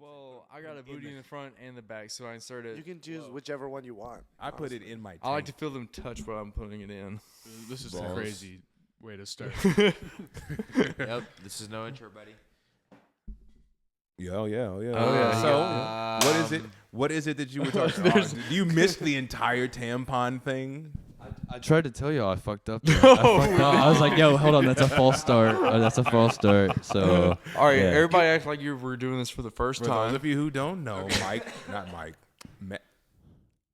Well, I got a booty in the front and the back, so I inserted. You can choose whichever one you want. I put it in my tank. I like to feel them touch while I'm putting it in. This is a crazy way to start. Yep, this is no intro, buddy. Yeah, oh yeah. Oh, yeah. So, what is it? What is it that you were talking about? Do you miss the entire tampon thing? I tried to tell y'all I fucked up. I was like, yo, hold on, that's a false start. That's a false start. So, All right, yeah. everybody act like you were doing this for the first For those time. of you who don't know, not Mike.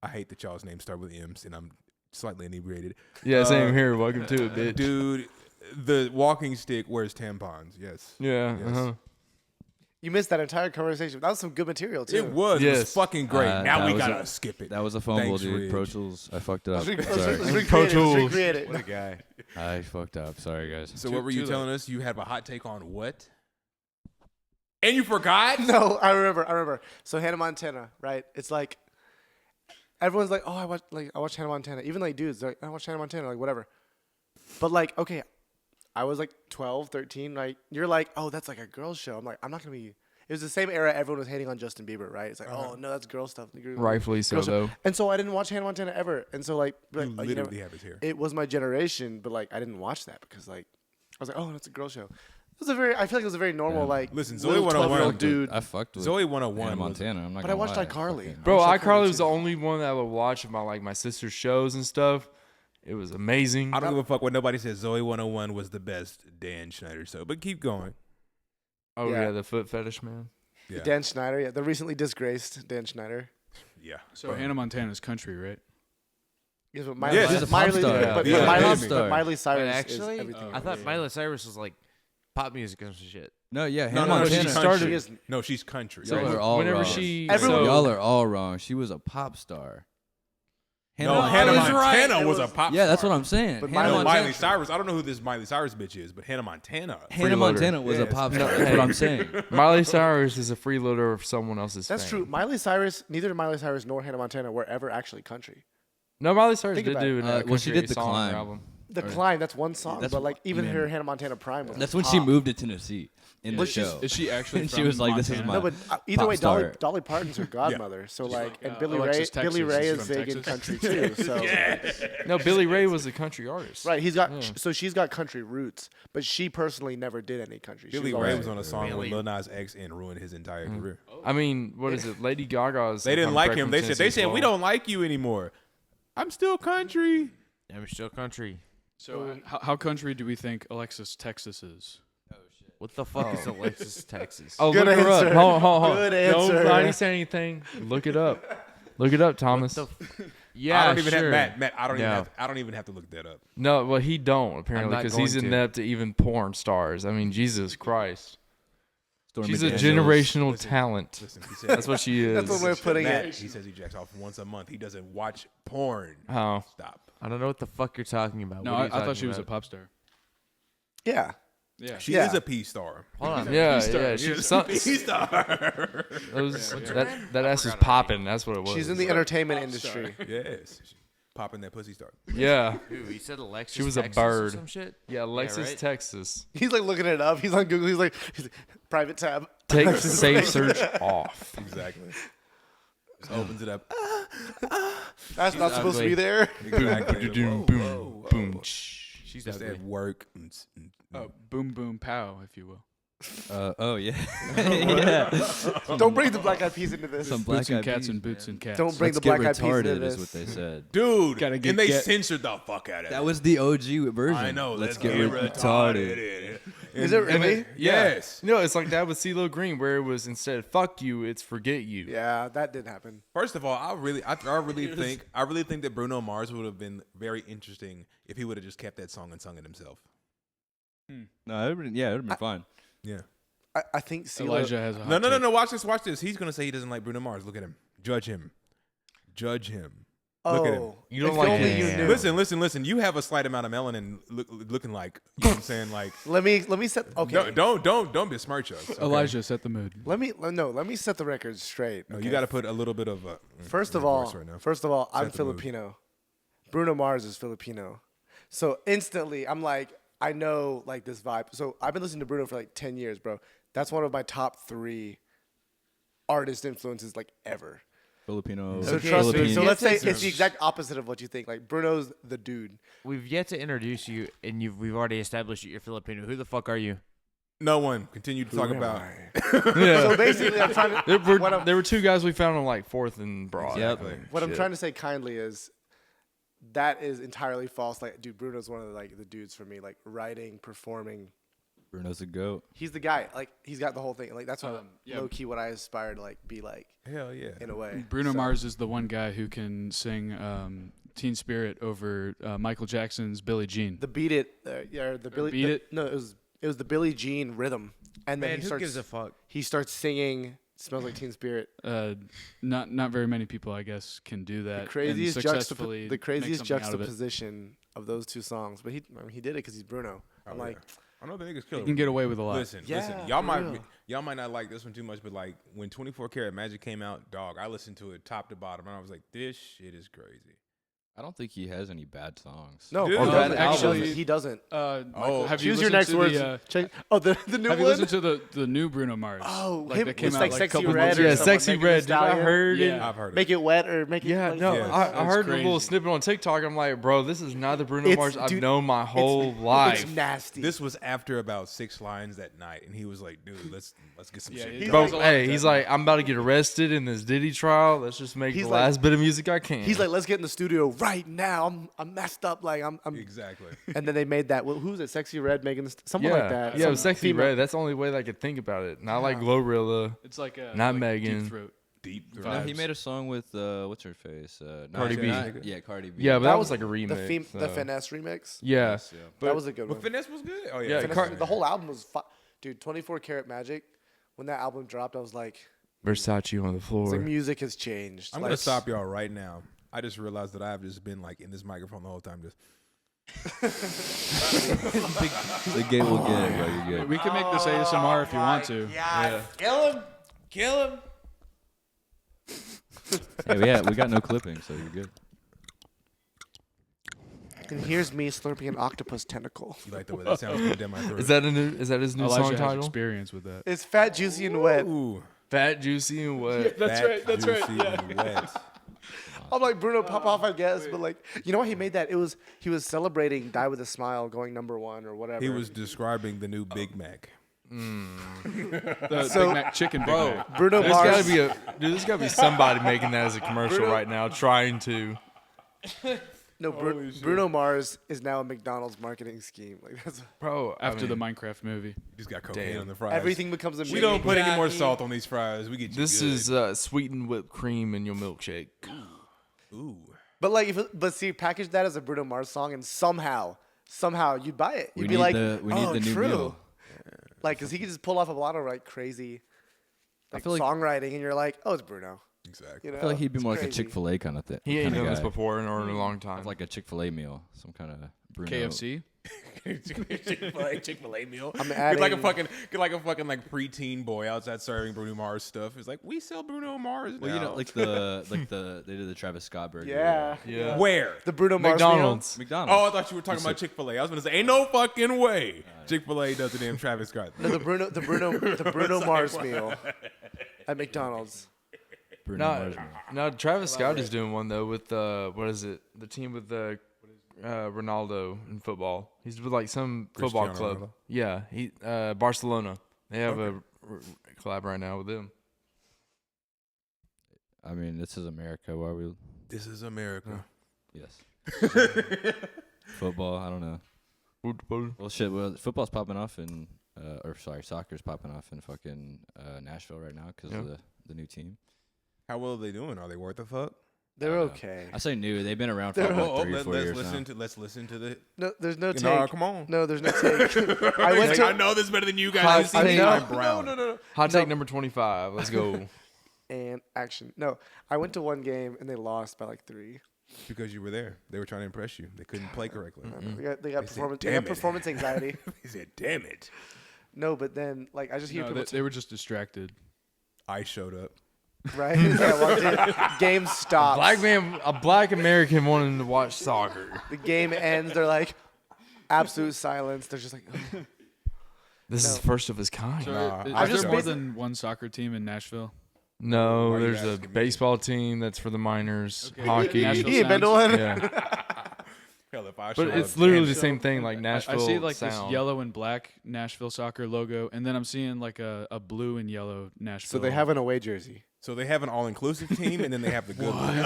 I hate that y'all's names start with M's, and I'm slightly inebriated. Yeah, same here. Welcome to it, bitch. Dude, the walking stick wears tampons. Yes. Yeah. Yes. Uh-huh. You missed that entire conversation. That was some good material too. It was. It Yes. was fucking great. Now that we was gotta skip it. that was a fumble, Thanks, dude. Ridge. Pro Tools, I fucked it up. Let's Sorry. recreate it. What a guy. I fucked up. Sorry, guys. So what were you telling us? You have a hot take on what? And you forgot? No, I remember. So Hannah Montana, right? It's like everyone's like, oh, I watch Hannah Montana. Even like dudes, they're like, I watch Hannah Montana, like whatever. But like, okay, I was like 12, 13, right? You're like, oh, that's like a girl's show. I'm like, I'm not gonna be. It was the same era everyone was hating on Justin Bieber, right? It's like, oh no, that's girl stuff. Rightfully so, Girl show. though. And so I didn't watch Hannah Montana ever. And so like, You oh, you literally never- have his hair. it was my generation, but like I didn't watch that because like I was like, oh, that's a girl show. It was a very. I feel like it was a very normal like. Listen, Zoe little 101 12-year-old dude. I fucked with Zoe 101 Hannah was- Montana. I'm not But gonna I watched lie. iCarly. Fucking- Bro, watched iCarly iCarly was the too. only one that I would watch about like my sister's shows and stuff. It was amazing. I don't give a fuck what nobody says. Zoe 101 was the best Dan Schneider show. But keep going. Oh Yeah. yeah, the foot fetish man. Yeah. Dan Schneider, yeah, the recently disgraced Dan Schneider. Yeah. So Hannah Montana's country, right? Yes, but Yeah, she's a pop star. But, Yeah, Miley, baby. but Miley Cyrus Wait, actually? is everything. Oh, I thought Miley Cyrus was like pop music and some shit. No, yeah, No, Hannah no, Montana. she's started- country. She is- No, she's country. Y'all are all Whenever wrong. she, Everyone- Y'all are all wrong. She was a pop star. No, Montana- Hannah was right. Montana It was a was- pop Yeah, that's star. what I'm saying. But Hannah No, Montana, Miley Cyrus. I don't know who this Miley Cyrus bitch is, but Hannah Montana. Hannah Freeloader. Montana was a Yes. pop star. That's what I'm saying. Miley Cyrus is a freeloader of someone else's. That's fame. true. Miley Cyrus, neither Miley Cyrus nor Hannah Montana were ever actually country. No, Miley Cyrus Think did about do it. an Well, she country did The song on her Climb. album. The Climb, that's one song, That's but like even I mean, her Hannah Montana Prime was That's like when she pop. moved to Tennessee in the Is she- show. Is she actually And she from was like, this is Montana? No, but either Pop way, star. Dolly Parton's her godmother. So like, and Billy Alexis, Ray, Billy Texas Ray is is from big in Texas. country too. So No, Billy Ray was a country artist. right, he's got Yeah. so she's got country roots, but she personally never did any country. She Billy was Ray always- was on a song Billy. with Lil Nas X and ruined his entire career. I mean, what is it? Lady Gaga's. They if didn't I'm like correct, him. from They said Tennessee we as well. don't like you anymore. I'm still country. I'm still country. So how country do we think Alexis, Texas is? What the fuck is Alexis, Texas? Oh, Good look her answer. up. Hold on. Good answer. Nobody say anything. Look it up. Look it up, Thomas. Yeah, I don't even sure. have Matt. I don't even No. have. I don't even have to look that up. No, well, he don't apparently not because he's going to. inept to even porn stars. I mean, Jesus Christ. Stormy She's a Daniels. generational talent. Listen, he said That's what she is. That's one way of putting Matt, it. he says he jacks off once a month. He doesn't watch porn. Oh. Stop. I don't know what the fuck you're talking about. No, What are I you thought talking she was a about? pop star. Yeah. Yeah. She Yeah. is a P star. Hold on. Yeah, P-star. yeah. She is She's a some, P star. that ass is popping. That's what it was. She's in the entertainment industry. Yes. Popping that pussy star. Yeah. Dude, you said Alexis, She was a Texas or bird. some shit? Yeah, Alexis, right? Texas. He's like looking it up. He's on Google. He's like private tab. Take safe search off. Exactly. Just opens it up. That's not supposed to be ugly. there. Exactly. Boom, boom, boom. She's Just ugly. at work. Oh, boom, boom, pow, if you will. Oh yeah, yeah. Don't bring the Black Eyed Peas into this. Some black Boots and eyed cats peas. and boots and cats. Don't bring Let's the Black get Eyed Peas into retarded, is this. what they said. Dude, Gotta and they get- censored the fuck out of it. That was the OG version. I know. Let's get retarded. Is it really? Yes. No, it's like that with CeeLo Green, where it was instead of "fuck you," it's "forget you." Yeah, that did happen. First of all, I really think that Bruno Mars would have been very interesting if he would have just kept that song and sung it himself. No, it would have been fine. Yeah. I think CeeLo. Elijah has a hot No. take. Watch this. He's gonna say he doesn't like Bruno Mars. Look at him. Judge him. Oh, Look at him. You don't if like only him. you knew. Listen. You have a slight amount of melanin looking like. You know what I'm saying? Like. Let me set. Okay. Don't besmirch us. Okay? Elijah, set the mood. Let me set the record straight. No, okay? you got to put a little bit of. First of voice all, right now. I'm Set the mood. Filipino. Bruno Mars is Filipino, so instantly I'm like, I know like this vibe. So I've been listening to Bruno for like 10 years, bro. That's one of my top 3 artist influences like ever. Filipino. So Okay, trust me. Philippines. So let's say Philippines. it's the exact opposite of what you think. Like Bruno's the dude. We've yet to introduce you, and we've already established that you're Filipino. Who the fuck are you? No one. Continue to talk about. So basically, I'm trying to. There were two guys we found on like 4th and Broad. Exactly. What I'm trying to say kindly is that is entirely false. Like, dude, Bruno's one of the dudes for me. Like writing, performing. Bruno's a goat. He's the guy. Like he's got the whole thing. Like that's what yeah. low key what I aspire to like be like Hell yeah. in a way. Bruno So- Mars is the one guy who can sing Teen Spirit over Michael Jackson's Billie Jean. The beat it, yeah, the Billy. Beat It? No, it was the Billie Jean rhythm, and then Man, he who starts. gives a fuck? He starts singing "Smells Like Teen Spirit." Not very many people, I guess, can do that. The craziest, and successfully the craziest make something out of it. juxtaposition of those two songs. But he did it because he's Bruno. I'm like, I know the niggas You killer. can get away with a lot. Listen, Yeah, y'all for real. y'all might not like this one too much, but like when 24 Karat Magic came out, dog, I listened to it top to bottom, and I was like, this shit is crazy. I don't think he has any bad songs. no, Dude, he bad doesn't. album. He doesn't. Have you Choose your listened next to words. the, Check. The new have you one. listened to the new Bruno Mars? Oh, like him, that came it's out like like a Sexy couple Red. months Or ago. Yeah, something, Sexy Megan Thee Red. Dude, I Stallion. heard it. Yeah. I've heard Make it. it wet or make it. Yeah, like, no, Yeah. I heard the little crazy. snippet on TikTok. I'm like, bro, this is not the Bruno It's- Mars I've dude, known my whole It's life. nasty. This was after about 6 lines that night, and he was like, dude, let's get some Yeah, shit. he- done. Bro, There's a lot hey, of he's that. like, I'm about to get arrested in this Diddy trial. Let's just make He's the like- last bit of music I can. He's like, let's get in the studio right now. I'm messed up. Like I'm. Exactly. And then they made that. Well, who's it? Sexy Red making this. Someone yeah, like that. yeah, it was Some Sexy female- Red. That's the only way that I could think about it. Not like Glorilla. It's like a Not like Megan. Deep Throat. Deep. No, he Vibes. made a song with what's her face? Cardi B. Yeah, Cardi B. Yeah, but that That was was like a remix. The so. finesse remix. Yeah, Yes, yeah. That was a good But one. Finesse was good. Oh yeah. Yeah, Finesse- Car- the whole album was, dude. 24 Karat Magic. When that album dropped, I was like, Versace on the it's floor. like music has changed. I'm like, gonna stop y'all right now. I just realized that I've just been like in this microphone the whole time. Just The gate will get it, bro. You're good. We can make this ASMR if you want to. Kill him. Hey, we got no clipping, so you're good. And here's me slurping an octopus tentacle. you like the way that sounds good down my throat. Is that his new Elijah song has title? experience with that. It's fat, juicy, and wet. Ooh, Fat, juicy, and wet. That's fat, right. That's right. juicy, Yeah. and wet. I'm like Bruno pop off, I guess, but like, you know why he made that? He was celebrating "Die with a Smile" going #1 or whatever. He was describing the new Big Mac. The So- Big Mac, chicken Big Mac. Bruno There's Mars. gotta be there's gotta be somebody making that as a commercial right now, trying to. No, Bruno Mars is now a McDonald's marketing scheme. Like that's Bro, After the Minecraft movie. You just got cocaine Damn. on the fries. everything becomes a. We don't put any more salt on these fries. We get you This good. is sweetened whipped cream in your milkshake. Ooh. But like, package that as a Bruno Mars song, and somehow you'd buy it. You'd We be need like, the new true. meal. Like, cause he could just pull off a lot of like crazy, like, feel like- songwriting, and you're like, oh, it's Bruno. Exactly. You know, I feel like he'd be It's more like a crazy. Chick-fil-A kind of thing. He ain't done guy. this before in a long time. Have like a Chick-fil-A meal, some kind of Bruno. KFC. Chick-fil-A meal. I'm Get adding like a fucking like preteen boy outside serving Bruno Mars stuff. It's like we sell Bruno Mars. Well, you now. know, like they did the Travis Scott burger. yeah, yeah. where? the Bruno Mars meal. McDonald's. McDonald's. Oh, I thought you were talking about Chick-fil-A. I was gonna say, ain't no fucking way Chick-fil-A does the damn Travis Scott. No, the Bruno Mars meal at McDonald's. Bruno No, Mars meal. no, Travis Scott is doing one though with what is it? The team with the Ronaldo in football. He's with like some football Cristiano club. Ronaldo? Yeah, he Barcelona. They have a collab right now with them. I mean, this is America. Why we? This is America. Yes. Football. I don't know. Football. Well, shit. Well, football's popping off in, soccer's popping off in fucking Nashville right now because of the new team. How well are they doing? Are they worth a fuck? They're okay. I say new. They've been around for They're- about 3 or 4 let's years listen now. to the. No, there's no take. No, come on. No, there's no take. I went to. I know this better than you Hot guys. take. See, no, I'm brown. no. Hot No. take number 25. Let's go. And action. No, I went to one game and they lost by like 3. Because you were there. They were trying to impress you. They couldn't play correctly. They got They said, performance. They "Damn got it." performance anxiety. He said, "Damn it." No, but then like I just hear No, people they were just distracted. I showed up. right. Yeah, well, dude, game stops. A black American wanting to watch soccer. The game ends. They're like absolute silence. They're just like. "Ugh." This is No. first of its kind. So Nah, is I there just more basi- than one soccer team in Nashville? No, Why are you there's a asking me? baseball team that's for the minors. Okay. Hockey. Nashville He ain't been to Sounds. one. Yeah. Hell, if I But show it's up, literally damn the it. same thing, like I Nashville see like sound. this yellow and black Nashville soccer logo, and then I'm seeing like a blue and yellow Nashville. So they have an away jersey. So they have an all-inclusive team, and then they have the good one.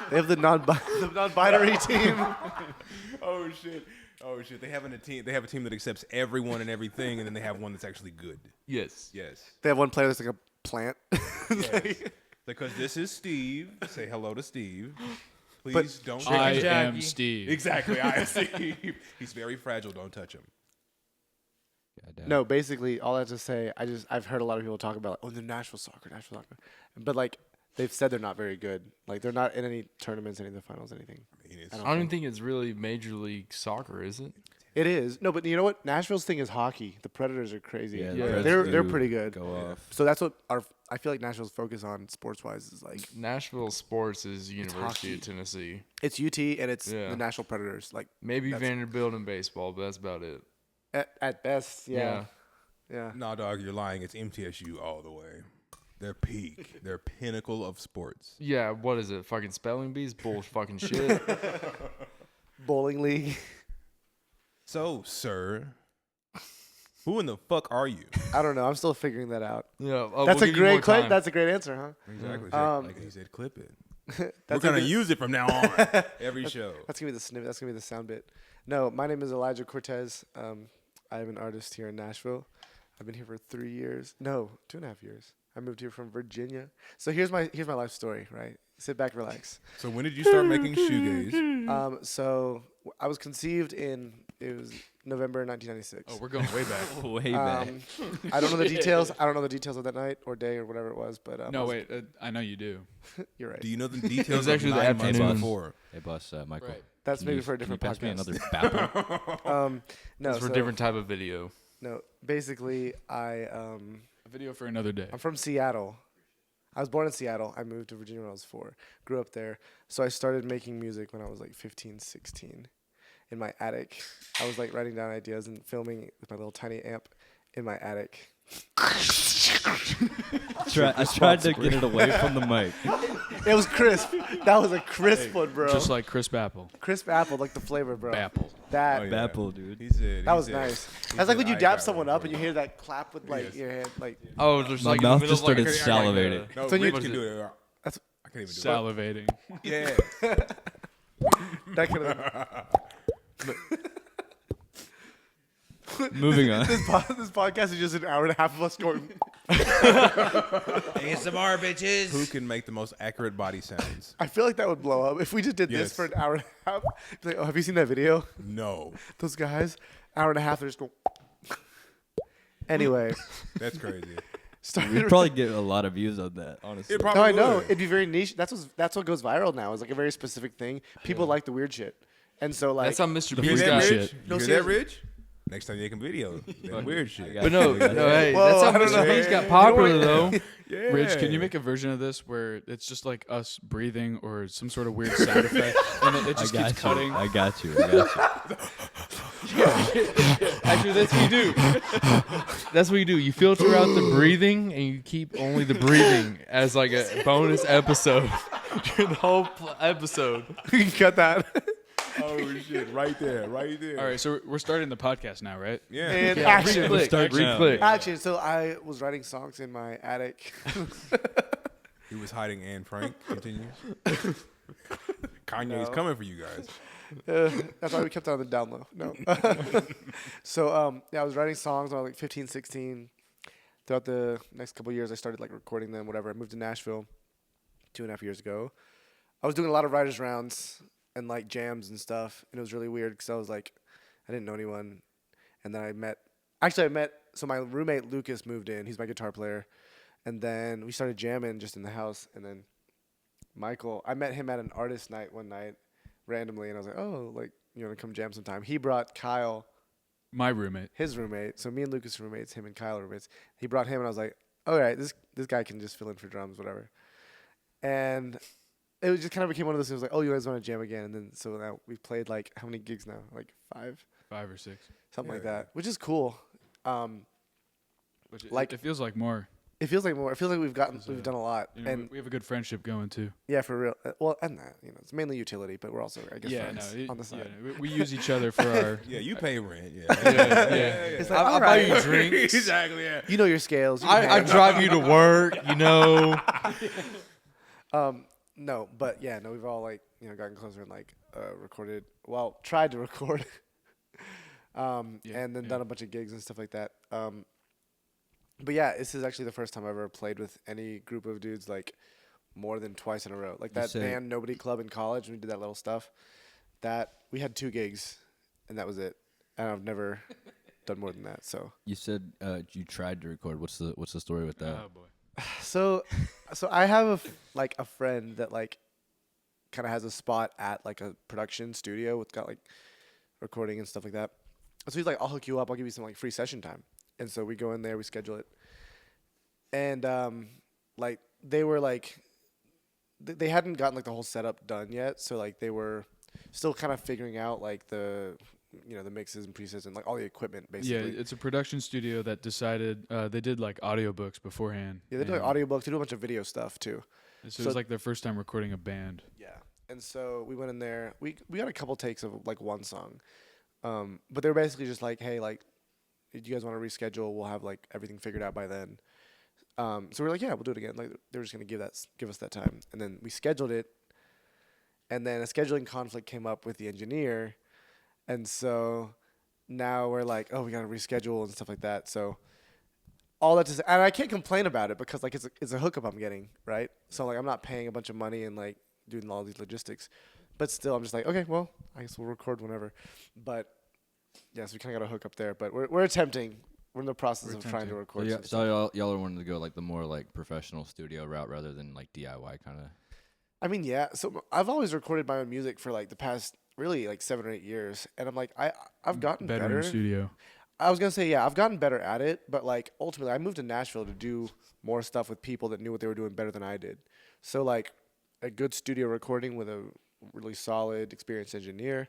They have the non-binary team. Oh shit! Oh shit! They have a team. They have a team that accepts everyone and everything, and then they have one that's actually good. Yes. Yes. They have one player that's like a plant. Yes. Because this is Steve. Say hello to Steve. Please But- don't. I Chicken am Jackie. Steve. Exactly. I am Steve. He's very fragile. Don't touch him. Goddamn. No, basically, all that to say, I've heard a lot of people talk about, the Nashville soccer, but like they've said they're not very good. Like they're not in any tournaments, any of the finals, anything. I mean, it's, I I don't even think it's really Major League Soccer, is it? It is no, but you know what? Nashville's thing is hockey. The Predators are crazy. Yeah, Yeah. the they're Preds they're do pretty good. Go off. So that's what I feel like Nashville's focus on sports wise is like Nashville sports is University hockey. of Tennessee. it's UT and it's Yeah. the Nashville Predators. Like Maybe That's- Vanderbilt in baseball, but that's about it. at best, yeah. no, dog. You're lying. It's MTSU all the way. They're peak. They're pinnacle of sports. Yeah, what is it? Fucking spelling bees? Bull fucking shit. Bowling league. So, sir, who in the fuck are you? I don't know. I'm still figuring that out. Yeah, That's we'll a give you more great question. time. That's a great answer, huh? Exactly. Like he said, clip it. We're That's gonna a good- use it from now on. Every show. That's gonna be the snippet. That's gonna be the sound bit. No, my name is Elijah Cortez. I am an artist here in Nashville. I've been here for 3 years. No, 2.5 years. I moved here from Virginia. So here's my life story. Right, sit back, relax. So when did you start making shoegaze? I was conceived in November 1996. Oh, we're going way back. Way back. I don't know the details. I don't know the details of that night or day or whatever it was. But I No, was- wait. I know you do. you're right. Do you know the details? was actually of the 9 months afternoon. before? Hey, boss, Michael. Right. That's can maybe you- for a can you different pass me podcast. another Bapple? No, It's for a so- different type of video. No, basically, A video for another day. I'm from Seattle. I was born in Seattle. I moved to Virginia when I was 4. Grew up there. So I started making music when I was like 15, 16 in my attic. I was like writing down ideas and filming with my little tiny amp in my attic. I tried to get it away from the mic. It was crisp. That was a crisp one, bro. Just like crisp apple. Crisp apple, like the flavor, bro. Apple. That Oh, yeah. Bapple, dude. He said that was he nice. said- That's like when he you said, dap "I got someone one up for and you hear that clap with like Yes. your hand, like Oh, there's My like in the mouth middle just of, like, started salivating. No, What Rich was can it? do it. That's- I can't even do it. Salivating. Yeah. that kind of. Moving on. This podcast is just an hour and a half of us going. ASMR, bitches. Who can make the most accurate body sounds? I feel like that would blow up if we just did this Yes. for an hour and a half. Be like, oh, have you seen that video? No. Those guys, hour and a half, they're just going. Anyway, That's crazy. We'd started. probably get a lot of views on that, honestly. It No, probably I know would. it'd be very niche. That's what goes viral now. It's like a very specific thing. People like the weird shit, and so like. That's how Mr. You hear Beast that, got. shit. Rich? No, You hear that, seriously. Rich? Next time you make a video, that weird shit. got But no, you. no, hey, Whoa, that's how I don't Mr. know. Beast got popular though. Yeah. Rich, can you make a version of this where it's just like us breathing or some sort of weird sound effect, and it I just got keeps you. cutting? I got you. Actually, that's what you do. That's what you do. You filter out the breathing and you keep only the breathing as like a bonus episode during the whole episode. you can cut that. Oh shit! Right there, right there. All right, so we're starting the podcast now, right? Yeah. And Yeah, action. re-click, Start now. re-click. Action. So I was writing songs in my attic. He was hiding Anne Frank. Continue. Kanye's No. coming for you guys. That's why we kept it on the down low. No. So yeah, I was writing songs when I was like 15, 16. Throughout the next couple of years, I started like recording them, whatever. I moved to Nashville 2.5 years ago. I was doing a lot of writers' rounds and like jams and stuff, and it was really weird because I was like, I didn't know anyone, and then I met. So my roommate Lucas moved in. He's my guitar player, and then we started jamming just in the house, and then Michael, I met him at an artist night one night randomly, and I was like, oh, like, you want to come jam sometime? He brought Kyle, My roommate. his roommate. So me and Lucas roommates, him and Kyle roommates. He brought him, and I was like, all right, this guy can just fill in for drums, whatever. And it was just kind of became one of those things like, oh, you guys want to jam again? And then so now we've played like how many gigs now? Like 5, 5 or 6. something like Yeah. that, which is cool. Which Like- it feels like more. It feels like more. It feels like we've Because, done a lot, You know, and we have a good friendship going too. yeah, for real. Well, and that it's mainly utility, but we're also I guess friends on the side. we use each other for our. Yeah, you pay rent. Yeah. It's like, I all buy right, you drinks. Exactly. Yeah. you know your scales. You can I pay. drive you to work. No, but yeah, no, we've all like gotten closer and like recorded. Well, tried to record, and then done a bunch of gigs and stuff like that. But yeah, this is actually the first time I've ever played with any group of dudes like more than twice in a row. Like that band Nobody Club in college when we did that little stuff. That we had 2 gigs, and that was it. And I've never done more than that. So You said you tried to record. What's the story with that? Oh boy. so I have a friend that like kind of has a spot at like a production studio with got like recording and stuff like that. So he's like, I'll hook you up. I'll give you some like free session time. And so we go in there, we schedule it, and like they were like, they hadn't gotten like the whole setup done yet, so like they were still kind of figuring out like the the mixes and presets and like all the equipment basically. Yeah, it's a production studio that decided they did like audiobooks beforehand. Yeah, they do like audiobooks, they do a bunch of video stuff too. So it was like their first time recording a band. Yeah, and so we went in there. We got a couple takes of like one song, but they were basically just like, hey, like, do you guys want to reschedule? We'll have like everything figured out by then. So we're like, yeah, we'll do it again. Like they were just gonna give us that time, and then we scheduled it. And then a scheduling conflict came up with the engineer, and so now we're like, oh, we gotta reschedule and stuff like that. So all that to say, and I can't complain about it because like it's a hookup I'm getting, right? So like I'm not paying a bunch of money and like doing all these logistics, but still I'm just like, okay, well, I guess we'll record whenever. But yeah, so we kind of got a hook up there, but we're attempting. We're in the process of trying to record. So, some stuff. so y'all are wanting to go like the more like professional studio route rather than like DIY kind of. I mean, yeah. So I've always recorded my own music for like the past really like 7 or 8 years, and I'm like I've gotten Better better. in studio. I was gonna say yeah, I've gotten better at it, but like ultimately, I moved to Nashville to do more stuff with people that knew what they were doing better than I did. So like a good studio recording with a really solid, experienced engineer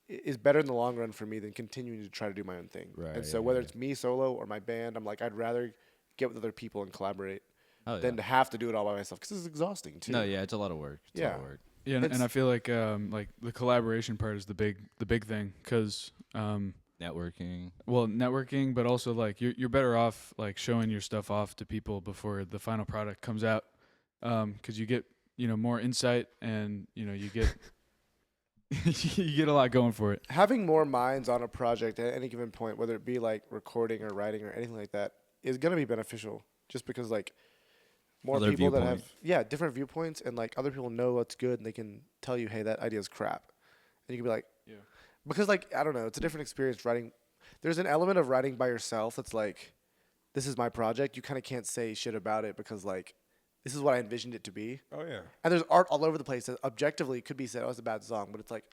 is better in the long run for me than continuing to try to do my own thing. Right, And so yeah, whether yeah. it's me solo or my band, I'm like I'd rather get with other people and collaborate Oh, yeah. than to have to do it all by myself because it's exhausting too. No, yeah, it's a lot of work. It's a lot of Yeah. work. Yeah, It's- and I feel like the collaboration part is the big thing because Networking. well, networking, but also like you're better off like showing your stuff off to people before the final product comes out, because you get more insight and you get you get a lot going for it. Having more minds on a project at any given point, whether it be like recording or writing or anything like that, is gonna be beneficial. Just because like more Other people that viewpoint. have different viewpoints and like other people know what's good and they can tell you, hey, that idea is crap, and you can be like, Yeah. because like I don't know, it's a different experience writing. There's an element of writing by yourself that's like, this is my project. You kind of can't say shit about it because like this is what I envisioned it to be. Oh yeah. And there's art all over the place that objectively could be said, oh, it's a bad song, but it's like,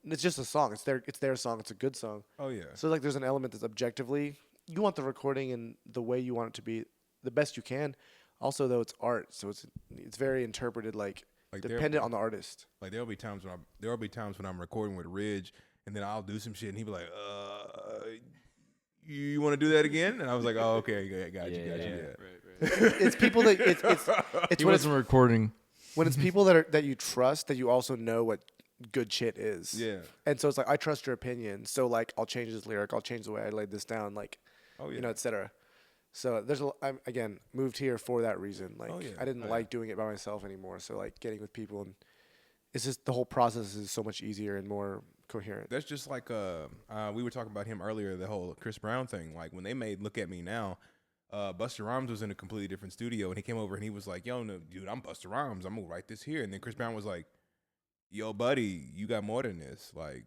it's just a song. It's their song. It's a good song. Oh yeah. So like, there's an element that's objectively, you want the recording in the way you want it to be, the best you can. Also, though, it's art, so it's very interpreted, like Like there- dependent on the artist. Like there'll be times when I'm recording with Ridge, and then I'll do some shit, and he'll be like, you want to do that again? And I was like, oh, okay, got you. Yeah. It's people that it's He when it's wasn't recording. when it's people that you trust, that you also know what good shit is. Yeah. And so it's like, I trust your opinion, so like I'll change this lyric, I'll change the way I laid this down, like Oh yeah. etc. So there's I'm again moved here for that reason. Like Oh, yeah. I didn't Oh, like doing it by myself anymore. So like getting with people, and it's just the whole process is so much easier and more coherent. That's just like we were talking about him earlier, the whole Chris Brown thing. Like when they made Look at Me Now, Busta Rhymes was in a completely different studio, and he came over and he was like, yo, no, dude, I'm Busta Rhymes, I'm gonna write this here. And then Chris Brown was like, yo, buddy, you got more than this. Like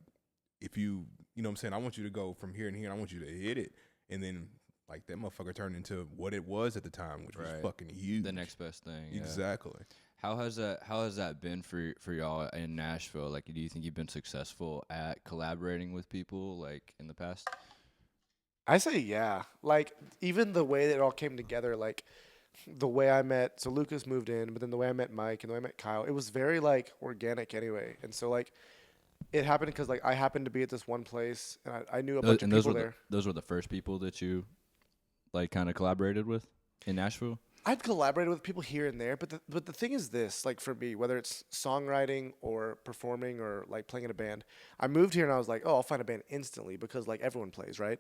if you know what I'm saying, I want you to go from here and here, and I want you to hit it. And then like that motherfucker turned into what it was at the time, which was Right. fucking huge. The next best thing. Yeah. Exactly. How has that been for y'all in Nashville? Like, do you think you've been successful at collaborating with people like in the past? I say yeah. Like even the way that it all came together, like the way I met, so Lucas moved in, but then the way I met Mike and the way I met Kyle, it was very like organic anyway. And so like it happened because like I happened to be at this one place and I knew a bunch of those people were there. those were the first people that you like kind of collaborated with in Nashville? I've collaborated with people here and there, but the thing is this, like for me, whether it's songwriting or performing or like playing in a band, I moved here and I was like, oh, I'll find a band instantly because like everyone plays, right?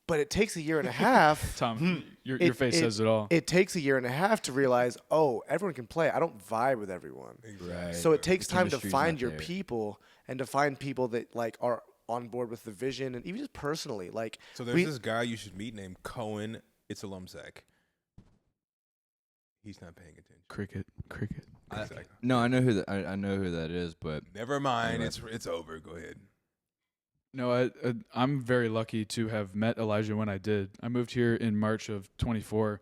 But it takes a year and a half. Tom, your face says it all. It takes a year and a half to realize, oh, everyone can play. I don't vibe with everyone. Right. So it takes The time to chemistry's find not your there. people and to find people that like are on board with the vision and even just personally. Like So there's this guy you should meet named Cohen. It's a lumsack. He's not paying attention. Cricket. Exactly. No, I know who that. I know who that is, but Never mind. Anyway. It's over. Go ahead. No, I'm very lucky to have met Elijah when I did. I moved here in March of 24,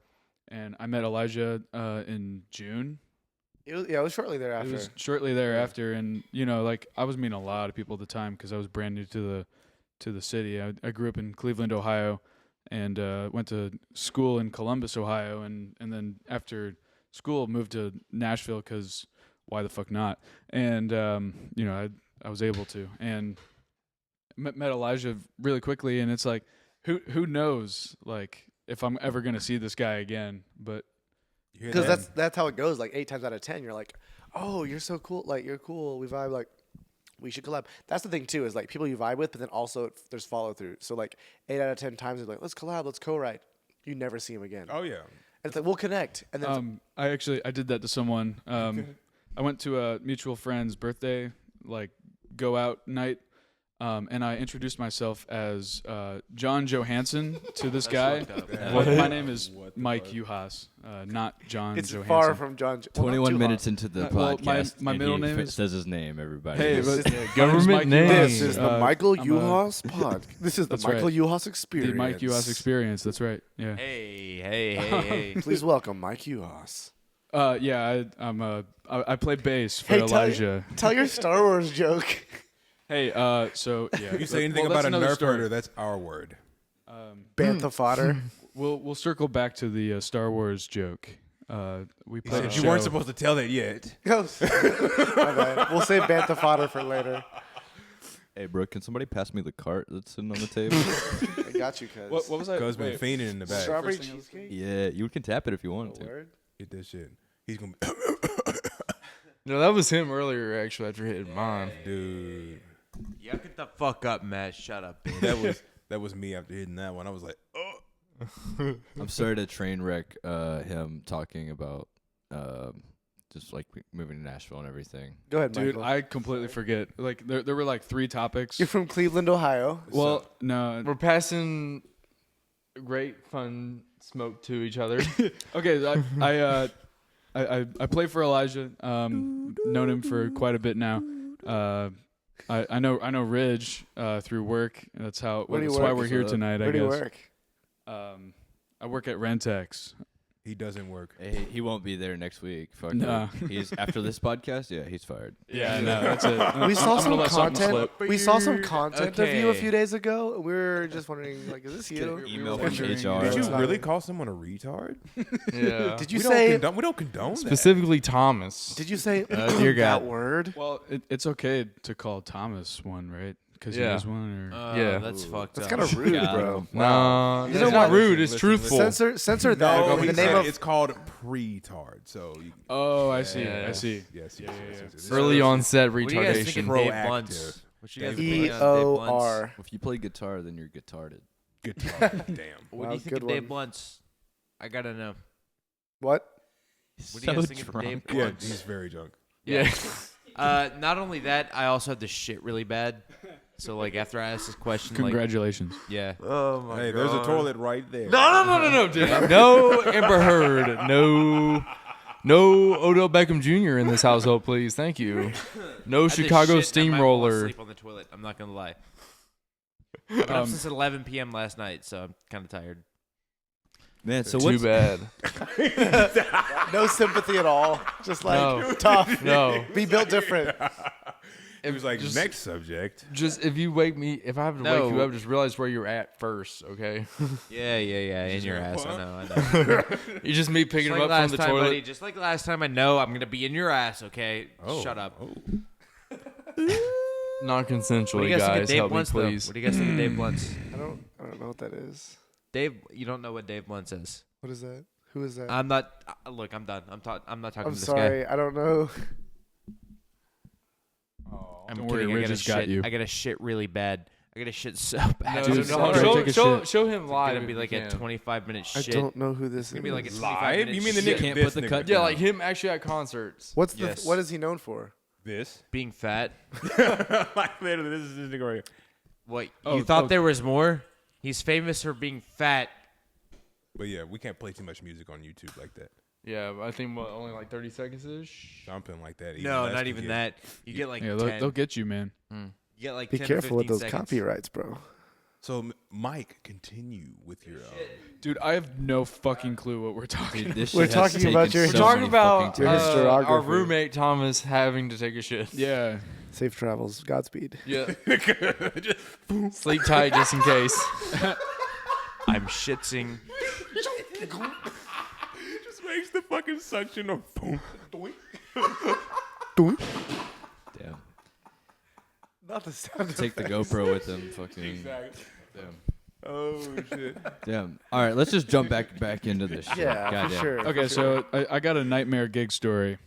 and I met Elijah in June. it was shortly thereafter. It was shortly thereafter, and like I was meeting a lot of people at the time because I was brand new to the city. I grew up in Cleveland, Ohio, and went to school in Columbus, Ohio, and then after school moved to Nashville because why the fuck not? And I was able to and met Elijah really quickly, and it's like who knows like if I'm ever gonna see this guy again, but. Because that's how it goes. Like 8 times out of 10, you're like, oh, you're so cool. Like you're cool. We vibe. Like we should collab. That's the thing too. Is like people you vibe with, but then also there's follow through. So like 8 out of 10 times, they're like, let's collab, let's co-write. You never see him again. Oh yeah. And it's like we'll connect. And then I did that to someone. I went to a mutual friend's birthday, like go out night, and I introduced myself as John Johansson to this guy. My name is Mike Yuhos, not John it's Johansson. far from John. 21 minutes into the well, podcast, my and middle he name is- says his name. Everybody. Hey, This but is my name's government Mike name. Yuhos. This is the Michael I'm a- Yuhos pod. This is the That's Michael right. Yuhos experience. The Mike Yuhos experience. That's right. Yeah. Hey. Please welcome Mike Yuhos. I play bass for Hey, Elijah. Tell your Star Wars joke. Hey, so yeah. If you say anything that's about a another nerf story. herder, that's our word. Bantha fodder. We'll circle back to the Star Wars joke. We played a You show. weren't supposed to tell that yet. Goes. My bad. We'll save Bantha fodder for later. Hey, bro, can somebody pass me the cart that's sitting on the table? I got you, cuz. What was I? Cuz been wait. fiending in the back. Strawberry First thing I was- cheesecake? Yeah, you can tap it if you wanted to. Word? Get that shit. He's gonna No, that was him earlier. Actually, after hitting mine. dude. Yuck it the fuck up, Matt. Shut up, bitch. That was me after hitting that one. I was like, oh. I'm sorry to train wreck him talking about just like moving to Nashville and everything. Go ahead, Dude, Michael. I completely forget. Like there were like 3 topics. You're from Cleveland, Ohio. Well, no. We're passing great fun smoke to each other. Okay, I play for Elijah. Known him for quite a bit now. I know Ridge through work. That's how. Where do you That's why work? we're here tonight. Where I do you guess. work? I work at Rentex. He doesn't work. Hey, he won't be there next week. Fuck Nah. it. He's after this podcast. Yeah, he's fired. Yeah, no, that's it. We saw I'm gonna some let something content. slip. We saw some content of you a Okay. few days ago. And we were just wondering, like, is this you? Email were from wondering- HR. Did you It's not really it. call someone a retard? Yeah. Did you we say? we don't condone that. Specifically Thomas. Did you say dear that God. word? Well, it's okay to call Thomas one, right? Because he Yeah. was one. Or Yeah. That's fucked That's up. kind of rude, Got bro. him. No, You it's know not what? rude. It's Listen, truthful. Censor that. No, in he the name said of it's called pre-tard. So you, Oh, I see. Yeah. I see. yes, Yeah, yes. Early onset What do you guys think of retardation. Dave Proactive. Blunts? What you guys Dave think E of Dave O Blunts? R. If you play guitar, then you're guitarded. Guitar. Damn. What do Wow, you think good of Dave one. Blunts? I gotta know. What? What do you guys think of Dave Yeah, Blunts? he's very drunk. Yeah. Not only that, I also had to shit really bad. So like after I asked this question, Congratulations. like yeah, Oh my Hey, there's a toilet right there. No, dude. No Amber Heard. No Odell Beckham Jr. in this household, please. Thank you. No I had to Chicago shit and I might fall Steamroller. asleep on the toilet. I'm not gonna lie. I've been up since 11 p.m. last night, so I'm kind of tired. Man, so Too what's bad. No sympathy at all. Just like No. tough. No. Be built different. He was like, Just- next subject. Just if you wake me, if I have to wake No. you up, just realize where you're at first, okay? Yeah, in your ass. I know. You just me picking Just him like up from last the time, toilet. buddy. Just like last time, I know I'm gonna be in your ass. Okay, Oh, shut up. Oh. Non-consensually, What do you guys think of guys. Dave Help me, Blunts, though? please. What do you guys think of Dave Blunts? I don't know what that is. You don't know what Dave Blunt says. What is that? Who is that? I'm not. Look, I'm done. I'm not talking I'm to this sorry. guy. I don't know. I'm Don't kidding. worry, I Ridge gotta has got shit. you. I gotta shit really bad. I gotta shit so bad. No, Dude, no, take a shit. show him It's live. gonna if be you like a can. 25-minute I shit. don't know who this It's gonna be like a is. 25 Live? minute You mean the shit. nigga Can't this put the nigga? cut Yeah, down. like him actually at concerts. What's the? Yes. What is he known for? This? Being fat. Like literally, this is this nigga right here. What? Oh, You thought oh. there was more? He's famous for being fat. But yeah, we can't play too much music on YouTube like that. Yeah, I think only like 30 seconds ish. Something like that. No, less not can even get- that. You get like Yeah, 10. they'll get you, man. You get like Be 10 careful with 15 those seconds. copyrights, bro. So, Mike, continue with your. Dude, I have no fucking clue what we're talking. Dude, this We're shit has talking about taken your- We're so talking many about fucking Your turns. our historiography. roommate Thomas having to take a shit. Yeah. Safe travels. Godspeed. Yeah. Sleep tight just in case. I'm shitsing. Just makes the fucking suction of boom. Damn. Not the sound. Take the GoPro with them. Fucking. Exactly. Damn. Oh shit. Damn. All right, let's just jump back into this shit. Yeah, Goddamn. for sure. Okay, for sure. so I got a nightmare gig story.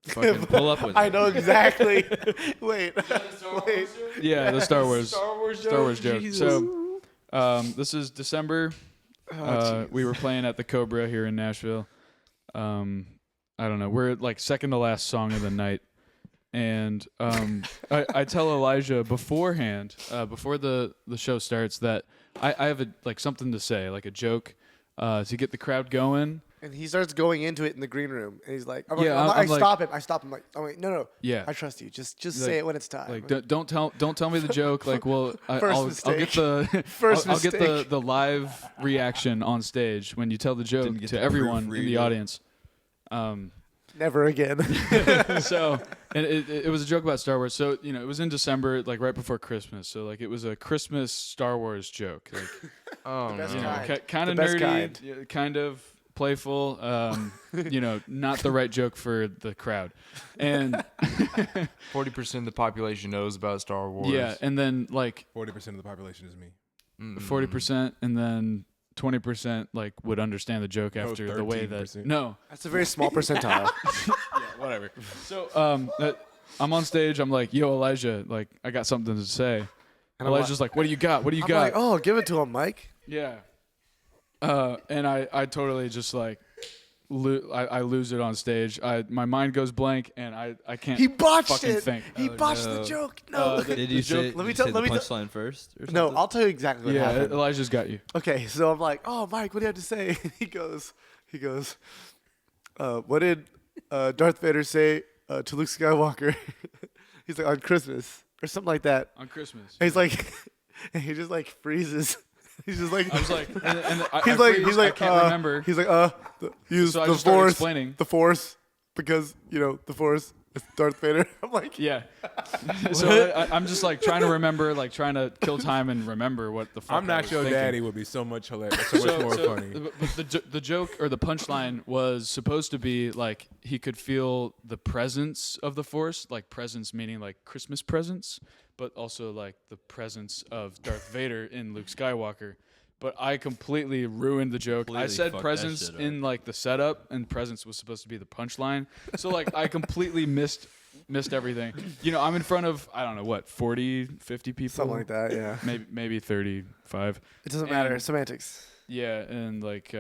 Fucking pull up with I it. know exactly. Wait. Wait. Yeah, the Star Wars Star Wars joke. Jesus. So, this is December. Oh, We were playing at the Cobra here in Nashville. I don't know. We're like second to last song of the night, and I tell Elijah beforehand, before the show starts, that I have something to say, like a joke, to get the crowd going. And he starts going into it in the green room, and he's like, Yeah, I I'm like- stop him. I stop him. Like, oh wait, no. Yeah. I trust you. Just Like- say it when it's time. Like don't tell me the joke. Like, well, First I'll get the First I'll get mistake. the live reaction on stage when you tell the joke Didn't get to to everyone in proofread the it. audience. Never again. So, and it was a joke about Star Wars. So, you know, it was in December, like right before Christmas. So, like, it was a Christmas Star Wars joke. Like, Oh, best no. kind. kind The of best nerdy, kind. yeah, kind of playful. You know, not the right joke for the crowd. And 40% of the population knows about Star Wars. yeah, and then like 40% of the population is me. 40%, and then 20% like would understand the joke after the way that 13%. no. That's a very small percentile. Whatever. So I'm on stage. I'm like, yo, Elijah, like I got something to say. And I'm Elijah's like, what do you got? What do you I'm got? like, oh, give it to him, Mike. Yeah. And I totally just like I lose it on stage. My mind goes blank and I can't He botched fucking it. think. He botched the joke. No. Did you say, Let me did tell- you say let me the tell- punchline first? Or no, something? I'll tell you exactly what Yeah, happened. Elijah's got you. Okay, so I'm like, oh, Mike, what do you have to say? He goes, what did Darth Vader say to Luke Skywalker? He's like, on Christmas or something like that. On Christmas. And he's like, and he just like freezes. He's just like, I was like, and I he's freeze, like, I can't remember. He's like, use So I the just started Force, explaining. the Force, because the Force is Darth Vader. I'm like, Yeah. So I'm just like trying to remember, like trying to kill time and remember what the fuck I'm I not was your thinking. daddy would be so much hilarious, so much more funny. But the joke or the punchline was supposed to be like he could feel the presence of the Force, like presence meaning like Christmas presents, but also like the presence of Darth Vader in Luke Skywalker. But I completely ruined the joke. I Completely said fucked that presence shit up. in like the setup, and presence was supposed to be the punchline. So like I completely missed everything. You know, I'm in front of I don't know what 40, 50 people, something like that. Yeah, maybe 35. it doesn't matter. And- Semantics. Yeah, and like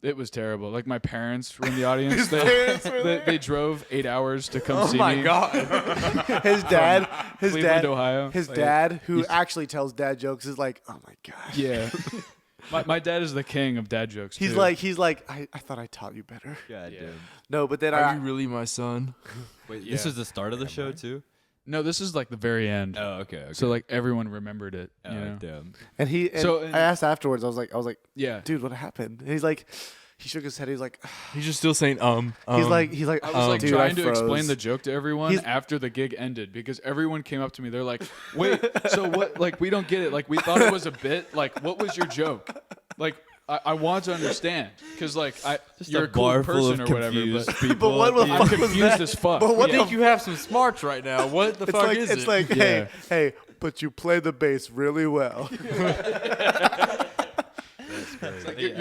it was terrible. Like my parents were in the audience. parents were there? They drove 8 hours to come see my me. God. His dad, Cleveland, Ohio. his dad, who actually tells dad jokes, is like, oh my god. Yeah. my dad is the king of dad jokes. He's too. like, I thought I taught you better. God Yeah. damn. No, but then Are you really my son? Wait, Yeah. this is the start of the show too? no, this is like the very end. Oh, okay. So like everyone remembered it. oh, You know? damn. and So- I asked afterwards. I was like, Yeah. dude, what happened? And he's like, he shook his head. He's like, He's just still saying he's like, I was like dude, trying I to froze. explain the joke to everyone He's- after the gig ended because everyone came up to me. They're like, "Wait, so what? Like, we don't get it. Like, we thought it was a bit. Like, what was your joke? Like, I want to understand because like you're a cool bar full person of or whatever. confused But people. But what at the the I'm fuck end. was confused that? as fuck. But what I Yeah. think you have some smarts right now. What the fuck is it's it? like, Yeah. hey, but you play the bass really well.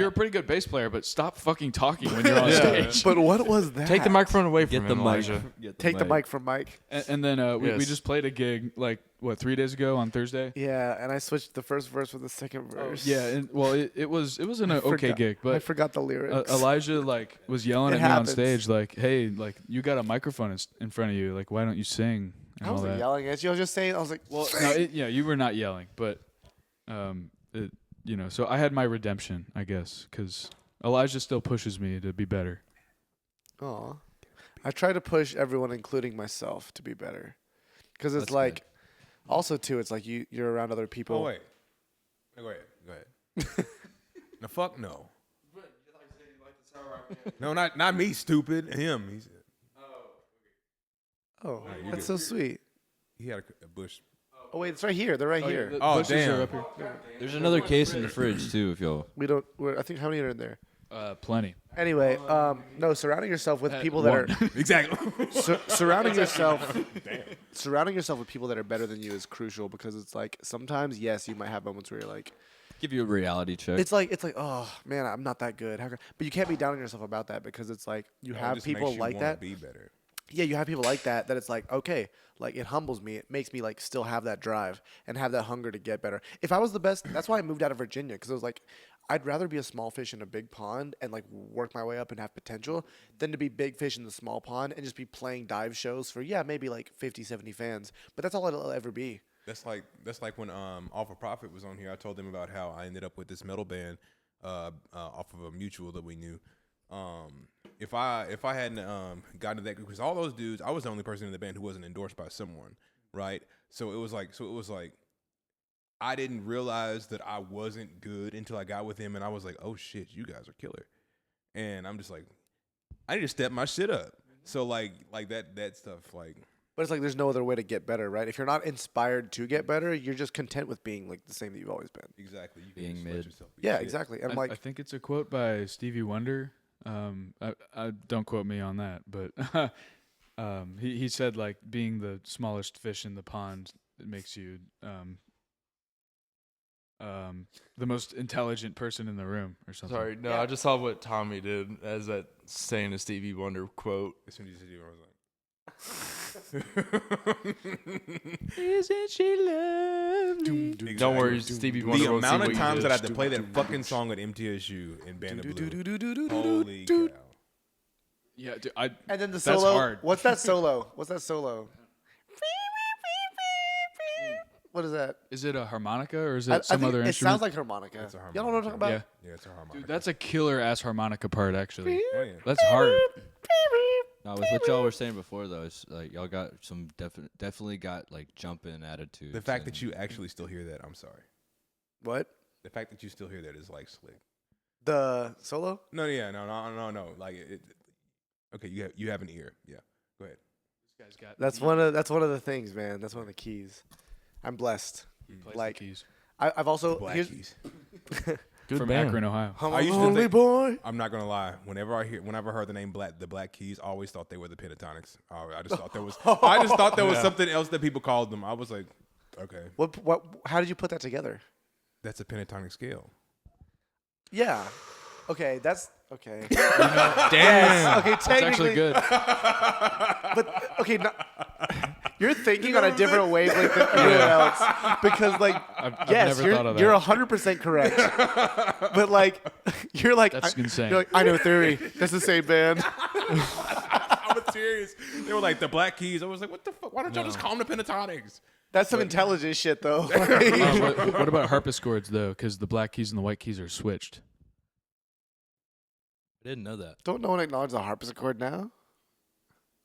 you're a pretty good bass player, but stop fucking talking when you're on stage. But what was that? Take the microphone away from Get the him, mic. Elijah. Take the mic from Mike. And then we Yes. just played a gig like 3 days ago on Thursday. Yeah, and I switched the first verse with the second verse. Yeah, and well, it was an okay forgot- gig, I but forgot the lyrics. Elijah like was yelling It at me happens. on stage like, "Hey, like you got a microphone in front of you. Like, why don't you sing?" And I all wasn't that. yelling at you. I was just saying. I was like, Well, no, you were not yelling, but so I had my redemption, I guess, because Elijah still pushes me to be better. aw. I try to push everyone, including myself, to be better. Because it's That's like, good. also too, it's like you're around other people. Oh wait. Go ahead. No, fuck no. No, not me, stupid. Him. He's Oh, you're that's good. so sweet. he had a bush. Oh wait, it's right here. They're right here. Oh, bushes damn. are up here. There's another case in the fridge too. If y'all. We don't. I think how many are in there? Plenty. Anyway, no. Surrounding yourself with people that one. are Exactly. surrounding yourself. Surrounding yourself with people that are better than you is crucial because it's like sometimes yes, you might have moments where you're like, Give you a reality check. it's like oh man, I'm not that good. But you can't be down on yourself about that because it's like you have people like that. Be better. Yeah, you have people like that it's like okay, like it humbles me. It makes me like still have that drive and have that hunger to get better. If I was the best, that's why I moved out of Virginia because it was like I'd rather be a small fish in a big pond and like work my way up and have potential than to be big fish in the small pond and just be playing dive shows for maybe like 50, 70 fans. But that's all it'll ever be. That's like when Off of Profit was on here. I told them about how I ended up with this metal band off of a mutual that we knew. If I hadn't gotten to that group, because all those dudes, I was the only person in the band who wasn't endorsed by someone, right? So it was like I didn't realize that I wasn't good until I got with him, and I was like, oh shit, you guys are killer, and I'm just like, I need to step my shit up. So like that stuff like. But it's like there's no other way to get better, right? If you're not inspired to get better, you're just content with being like the same that you've always been. Exactly. You can Being just let mid. yourself be Yeah, shit. exactly. And I think it's a quote by Stevie Wonder. I don't quote me on that, but he said like being the smallest fish in the pond, it makes you the most intelligent person in the room or something. Sorry, no, I just saw what Tommy did as that saying a Stevie Wonder quote. As soon as you said it, I was like. Isn't she lovely? Don't worry, Stevie Wonder The won't see amount what of you times did. that I had to play that fucking song at MTSU in Band of Blue. Holy cow. Yeah, dude, And then the That's solo. hard. What's that solo? What's that solo? What is that? is it a harmonica or is it I some think other it instrument? sounds like harmonica. It's a Y'all know what I'm talking about? Yeah. Yeah, it's a harmonica. Dude, that's a killer ass harmonica part actually. Oh, yeah. That's hard. No, with what y'all were saying before though, it's like y'all got some definitely got like jumping attitudes. The fact that and- you actually still hear that, I'm sorry. What? The fact that you still hear that is like slick. The solo? No. Like okay, you have an ear. Yeah, go ahead. This guy's got That's one of the things, man. That's one of the keys. I'm blessed. plays the like- keys. I've also Black here's, Keys. Good from band. Akron, Ohio. I'm I a used to lonely think- boy. I'm not gonna lie. Whenever I heard the name the Black Keys, I always thought they were the Pentatonics. I just thought there was something else that people called them. I was like, okay, What? How did you put that together? that's a pentatonic scale. Yeah. Okay, that's okay. Damn. Okay, That's actually technically, good. but okay, no, you're thinking on a different wavelength than everyone else because, like, I've yes, never thought of that. you're 100% correct. But like, you're like, That's insane. You're like, I know theory. That's the same band. I was serious. They were like the Black Keys. I was like, what the fuck? Why don't y'all just call them the Pentatonics? That's some intelligent shit, though. What about harpsichords though? Because the black keys and the white keys are switched. I didn't know that. Don't no one acknowledge the harpsichord now?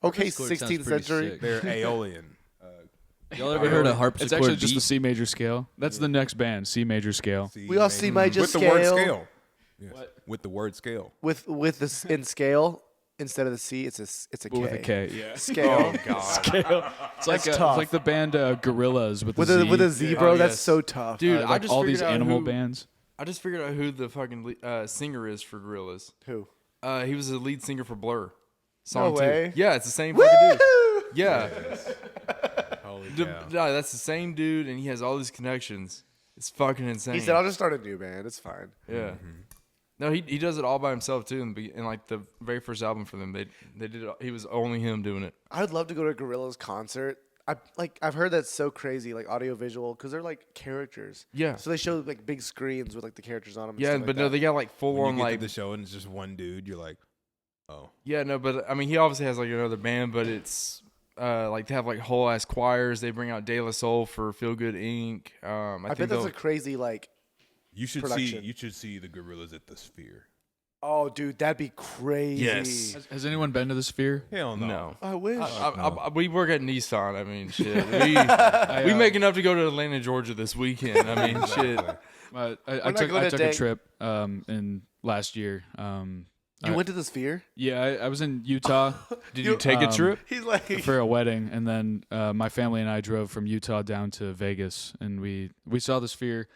Okay, Harpsichord sounds 16th pretty century. sick. They're Aeolian. Y'all ever heard of harpsichord? It's actually just beat? the C major scale. That's the next band, C major scale. We all see major with the word scale. scale. Yes. With the word scale. With this in scale instead of the C, it's a But K. with a K, yeah. Scale. God. It's like That's tough. it's like the band Gorillas with With a a Z. with a Z, bro. Oh, That's yes. so tough. Dude, I like just all figured these out animal who, bands. I just figured out who the fucking singer is for Gorillaz. Who? He was the lead singer for Blur. Song No 2. way. Yeah, it's the same fucking dude. Woo! Yeah. Holy No, that's the same dude, and he has all these connections. It's fucking insane. He said, "I'll just start a new band. It's fine." yeah. No, he does it all by himself too. In like the very first album for them, they did it. He was only him doing it. I would love to go to a Gorillaz concert. I've heard that's so crazy, like audiovisual, because they're like characters. Yeah. So they show like big screens with like the characters on them. Yeah, but no, they got like full When on you get like to the show and it's just one dude, you're like, oh. Yeah, no, but I mean, he obviously has like another band, but it's like they have like whole ass choirs. They bring out De La Soul for Feel Good Inc. I think bet that's they'll- a crazy like. You should Production. see the Gorillas at the Sphere. Oh, dude, that'd be crazy. Yes. Has anyone been to the Sphere? Hell no. no. I wish. We work at Nissan. I mean, shit. We make enough to go to Atlanta, Georgia this weekend. I mean, shit. I not took going I to took a date. trip in last year. You went to the Sphere? Yeah, I was in Utah Did you take a trip? He's like, for a wedding, and then my family and I drove from Utah down to Vegas, and we saw the Sphere.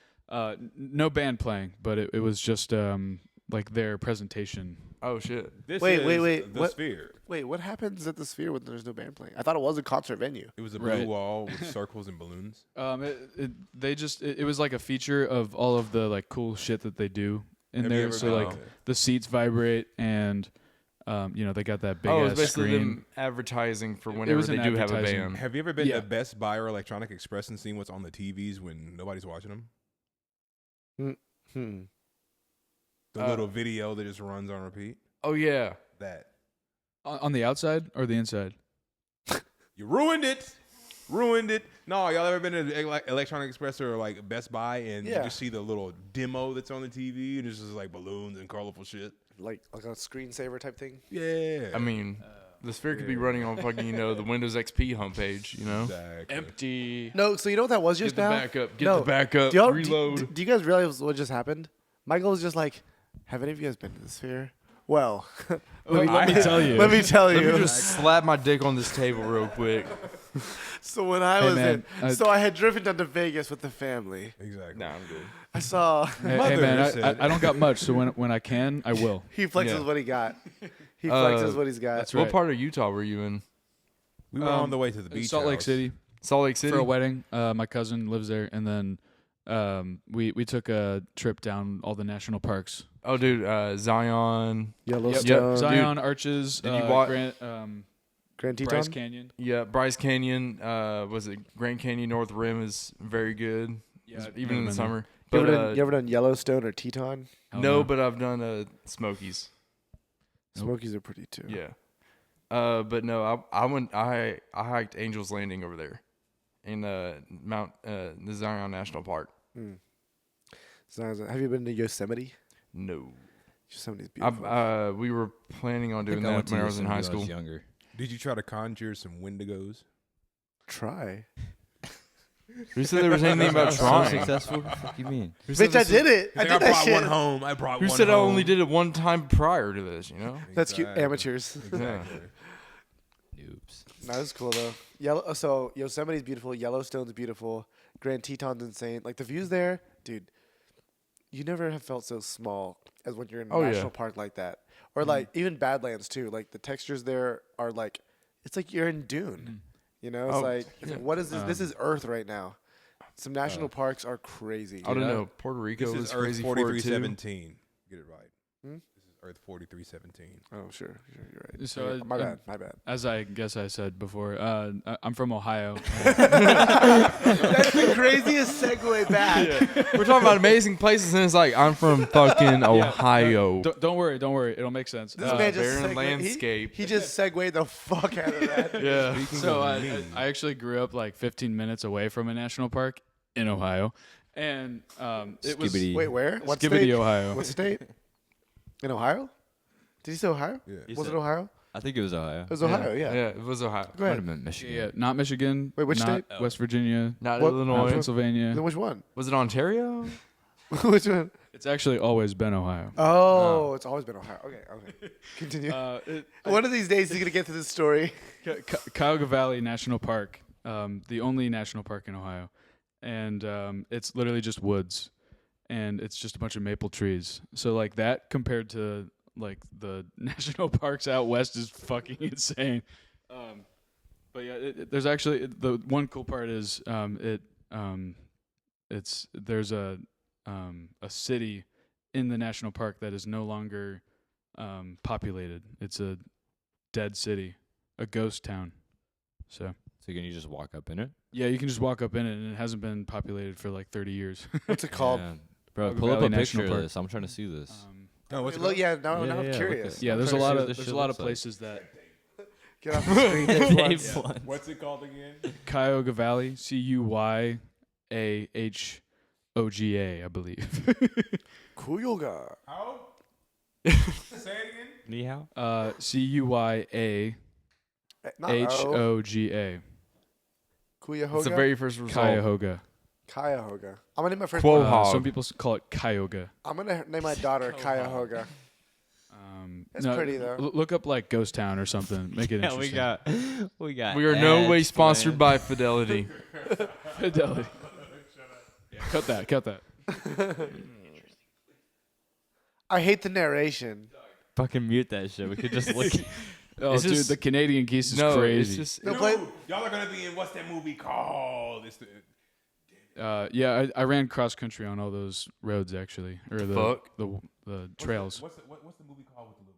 No band playing, but it was just like their presentation. Oh shit. This Wait, is wait, the what- Sphere. wait, what happens at the Sphere when there's no band playing? I thought it was a concert venue. It was a blue Right. wall with circles and balloons. It was like a feature of all of the like cool shit that they do in Have you there. ever So been like to it? the seats vibrate, and they got that big Oh, ass it's basically screen. them advertising for It whenever was they an do have a advertising. band. Have you ever been Yeah. to Best Buy or Electronic Express and seen what's on the TVs when nobody's watching them? Hmm. The little video that just runs on repeat. Oh yeah. That On the outside or the inside? you ruined it. Ruined it. No, y'all ever been to Electronic Express or like Best Buy and you Yeah. just see the little demo that's on the TV and it's just like balloons and colorful shit? Like a screensaver type thing? Yeah. I mean, the Sphere could be running on fucking the Windows XP homepage. exactly. Empty. No, so you know what that was just Get the now? backup. Get No. the backup. Do, y'all, Reload. do you guys realize what just happened? Michael was just like, have any of you guys been to the Sphere? Well, Let me tell you. let me tell Let you. me just slap my dick on this table real quick. So when I Hey, was man, so I had driven down to Vegas with the family. Exactly. Nah, I'm good. I saw Hey, Mother man, said- I don't got much, so when I can, I will. he flexes Yeah. what he got. He flexes what he's got. that's What right. part of Utah were you in? We were on the way to the beach. Salt Lake house. City Salt Lake City. for a wedding. My cousin lives there, and then we took a trip down all the national parks. Oh, dude, Zion. Yellowstone. Zion. Zion, Arches, Did you wa- Grand, Grand Teton. Bryce Canyon. Yeah, Bryce Canyon. Was it Grand Canyon North Rim is very good. Yeah, Even in the never been summer. You But you ever done Yellowstone or Teton? there. no, but I've done Smokies. Nope. Smokies are pretty too. Yeah. But no, I hiked Angel's Landing over there in the Zion National Park. Have you been to Yosemite? No. Yosemite's beautiful. We were planning on I think doing I that went to when I was in high Yosemite when I school. was younger. Did you try to conjure some Wendigos? Try. Who said there was anything about So trying? successful? What the fuck you mean? Who said Bitch, I this- did it. I I did that brought shit. one home. I brought Who one said I home. only did it one time prior to this? That's cute. Exactly. Amateurs. Exactly. Noobs. No, that's cool though. So Yosemite's beautiful. Yellowstone's beautiful. Grand Teton's insane. Like the views there, dude. You never have felt so small as when you're in a Oh, yeah. national park like that, or like even Badlands too. Like the textures there are like, it's like you're in Dune. You know, it's Oh, like yeah. what is this? This is Earth right now. Some national parks are crazy. I don't know. Puerto Rico This was is Earth crazy for it too. 4317. Get it right. Hmm? This is Earth 4317. Oh, sure, you're right. So Yeah, my bad. As I guess I said before, I'm from Ohio. That's the craziest segue back. We're talking about amazing places, and it's like I'm from fucking Ohio. Don't worry, it'll make sense. This man just barren segued- landscape. He just segued the fuck out of that. Yeah. So I actually grew up like 15 minutes away from a national park in Ohio, and it was Skibbity. Wait, where? What Skibbity, state? Ohio. What state? In Ohio? Did you say Ohio? Yeah. Was it Ohio? I think it was Ohio. It was Ohio, yeah. Yeah, it was Ohio. Go Might ahead. have been Michigan. Yeah, not Michigan. Wait, which not state? West Virginia. Not What- Not Illinois. Pennsylvania. Then which one? Was it Ontario? Which one? It's actually always been Ohio. Oh, it's always been Ohio. Okay. Continue. It, One of these days he's going to get to this story. Cuyahoga Valley National Park, the only national park in Ohio, and it's literally just woods, and it's just a bunch of maple trees. So like that compared to like the national parks out west is fucking insane. But yeah, there's actually the one cool part is there's a city in the national park that is no longer populated. It's a dead city, a ghost town. So can you just walk up in it? yeah, you can just walk up in it, and it hasn't been populated for like 30 years. What's it called? Yeah. Bro, Ogre pull up Valley a National picture of Park. this. I'm trying to see this. No, what's it Look, called? yeah, now Yeah, I'm yeah, curious. Yeah, I'm there's a trying to lot see what of this there's shit a lot of looks like. places that Get off the screen. Dave once. What's it called again? Cuyahoga Valley, Cuyahogha, I believe. Kuyoga. How? Say it again. Ni hao? Cuyahogha. Cuyahoga. It's the very first result. Cuyahoga. Cuyahoga. I'm gonna name my first. Quahog. Some people call it Cuyahoga. I'm gonna name my daughter Cuyahoga. That's pretty though. Look up like Ghost Town or something. Make it interesting. we got. We are no way ads sponsored planned. by Fidelity. Fidelity. Yeah, cut that. I hate the narration. Fucking mute that shit. We could just look. Oh, It's dude, just- the Canadian geese is No, crazy. it's just No, play. Y'all are gonna be in what's that movie called? It's the, yeah, I ran cross country on all those roads actually, or the fuck? the trails. What's the movie called with the little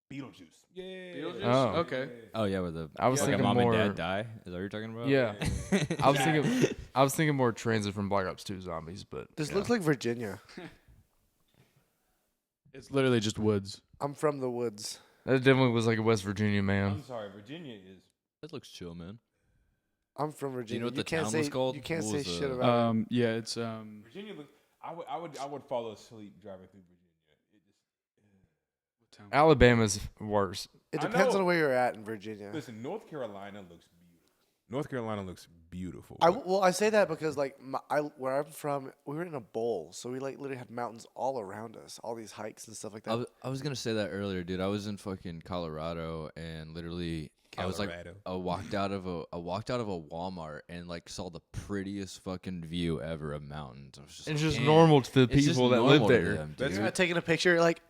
bridge? Beetlejuice. Yeah. Oh. Okay. Oh yeah, with the I was like thinking mom more. and dad die. Is that what you're talking about? Yeah. I was thinking more Transit from Black Ops 2 Zombies, but This yeah. looks like Virginia. It's literally just woods. I'm from the woods. That definitely was like a West Virginia man. I'm sorry, Virginia is. That looks chill, man. I'm from Virginia. know what the can't town say, was called? You can't What say was shit the- about it. Yeah, it's Virginia looks. I would fall asleep driving through Virginia. It just. Alabama's worse. It I depends know. on where you're at in Virginia. Listen, North Carolina looks beautiful. North Carolina looks beautiful. I say that because like where I'm from, we were in a bowl, so we like literally had mountains all around us, all these hikes and stuff like that. I was gonna say that earlier, dude. I was in fucking Colorado and literally I was like Colorado. I walked out of a Walmart and like saw the prettiest fucking view ever of mountains. I was just It's like, just "Damn." normal to the It's just people that live normal to there. them, That's dude. You're not taking a picture, you're like,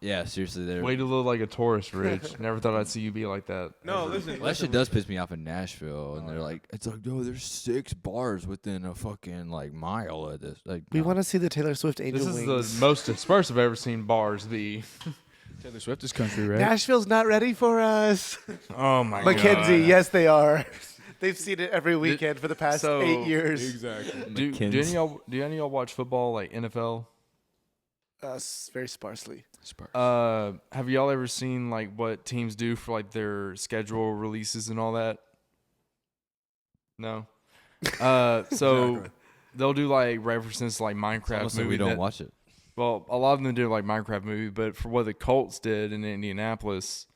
Yeah, seriously, they're Way to look like a tourist, Rich. Never thought I'd see you be like that. No, listen. Well, that shit does piss me off in Nashville, and they're like, it's like, yo, there's 6 bars within a fucking like mile of this. Like, we no. want to see the Taylor Swift Angel This is Wings. the most dispersed I've ever seen bars be. Taylor Swift is country, right? Nashville's not ready for us. Oh my Mackenzie, god. yes, they are. They've seen it every weekend for the past so- 8 years. Exactly. Do any of y'all watch football like NFL? Very sparsely. Have y'all ever seen like what teams do for like their schedule releases and all that? No. So Exactly. they'll do like references to, like Minecraft Almost movie. like we don't that- watch it. Well, a lot of them do like Minecraft movie, but for what the Colts did in Indianapolis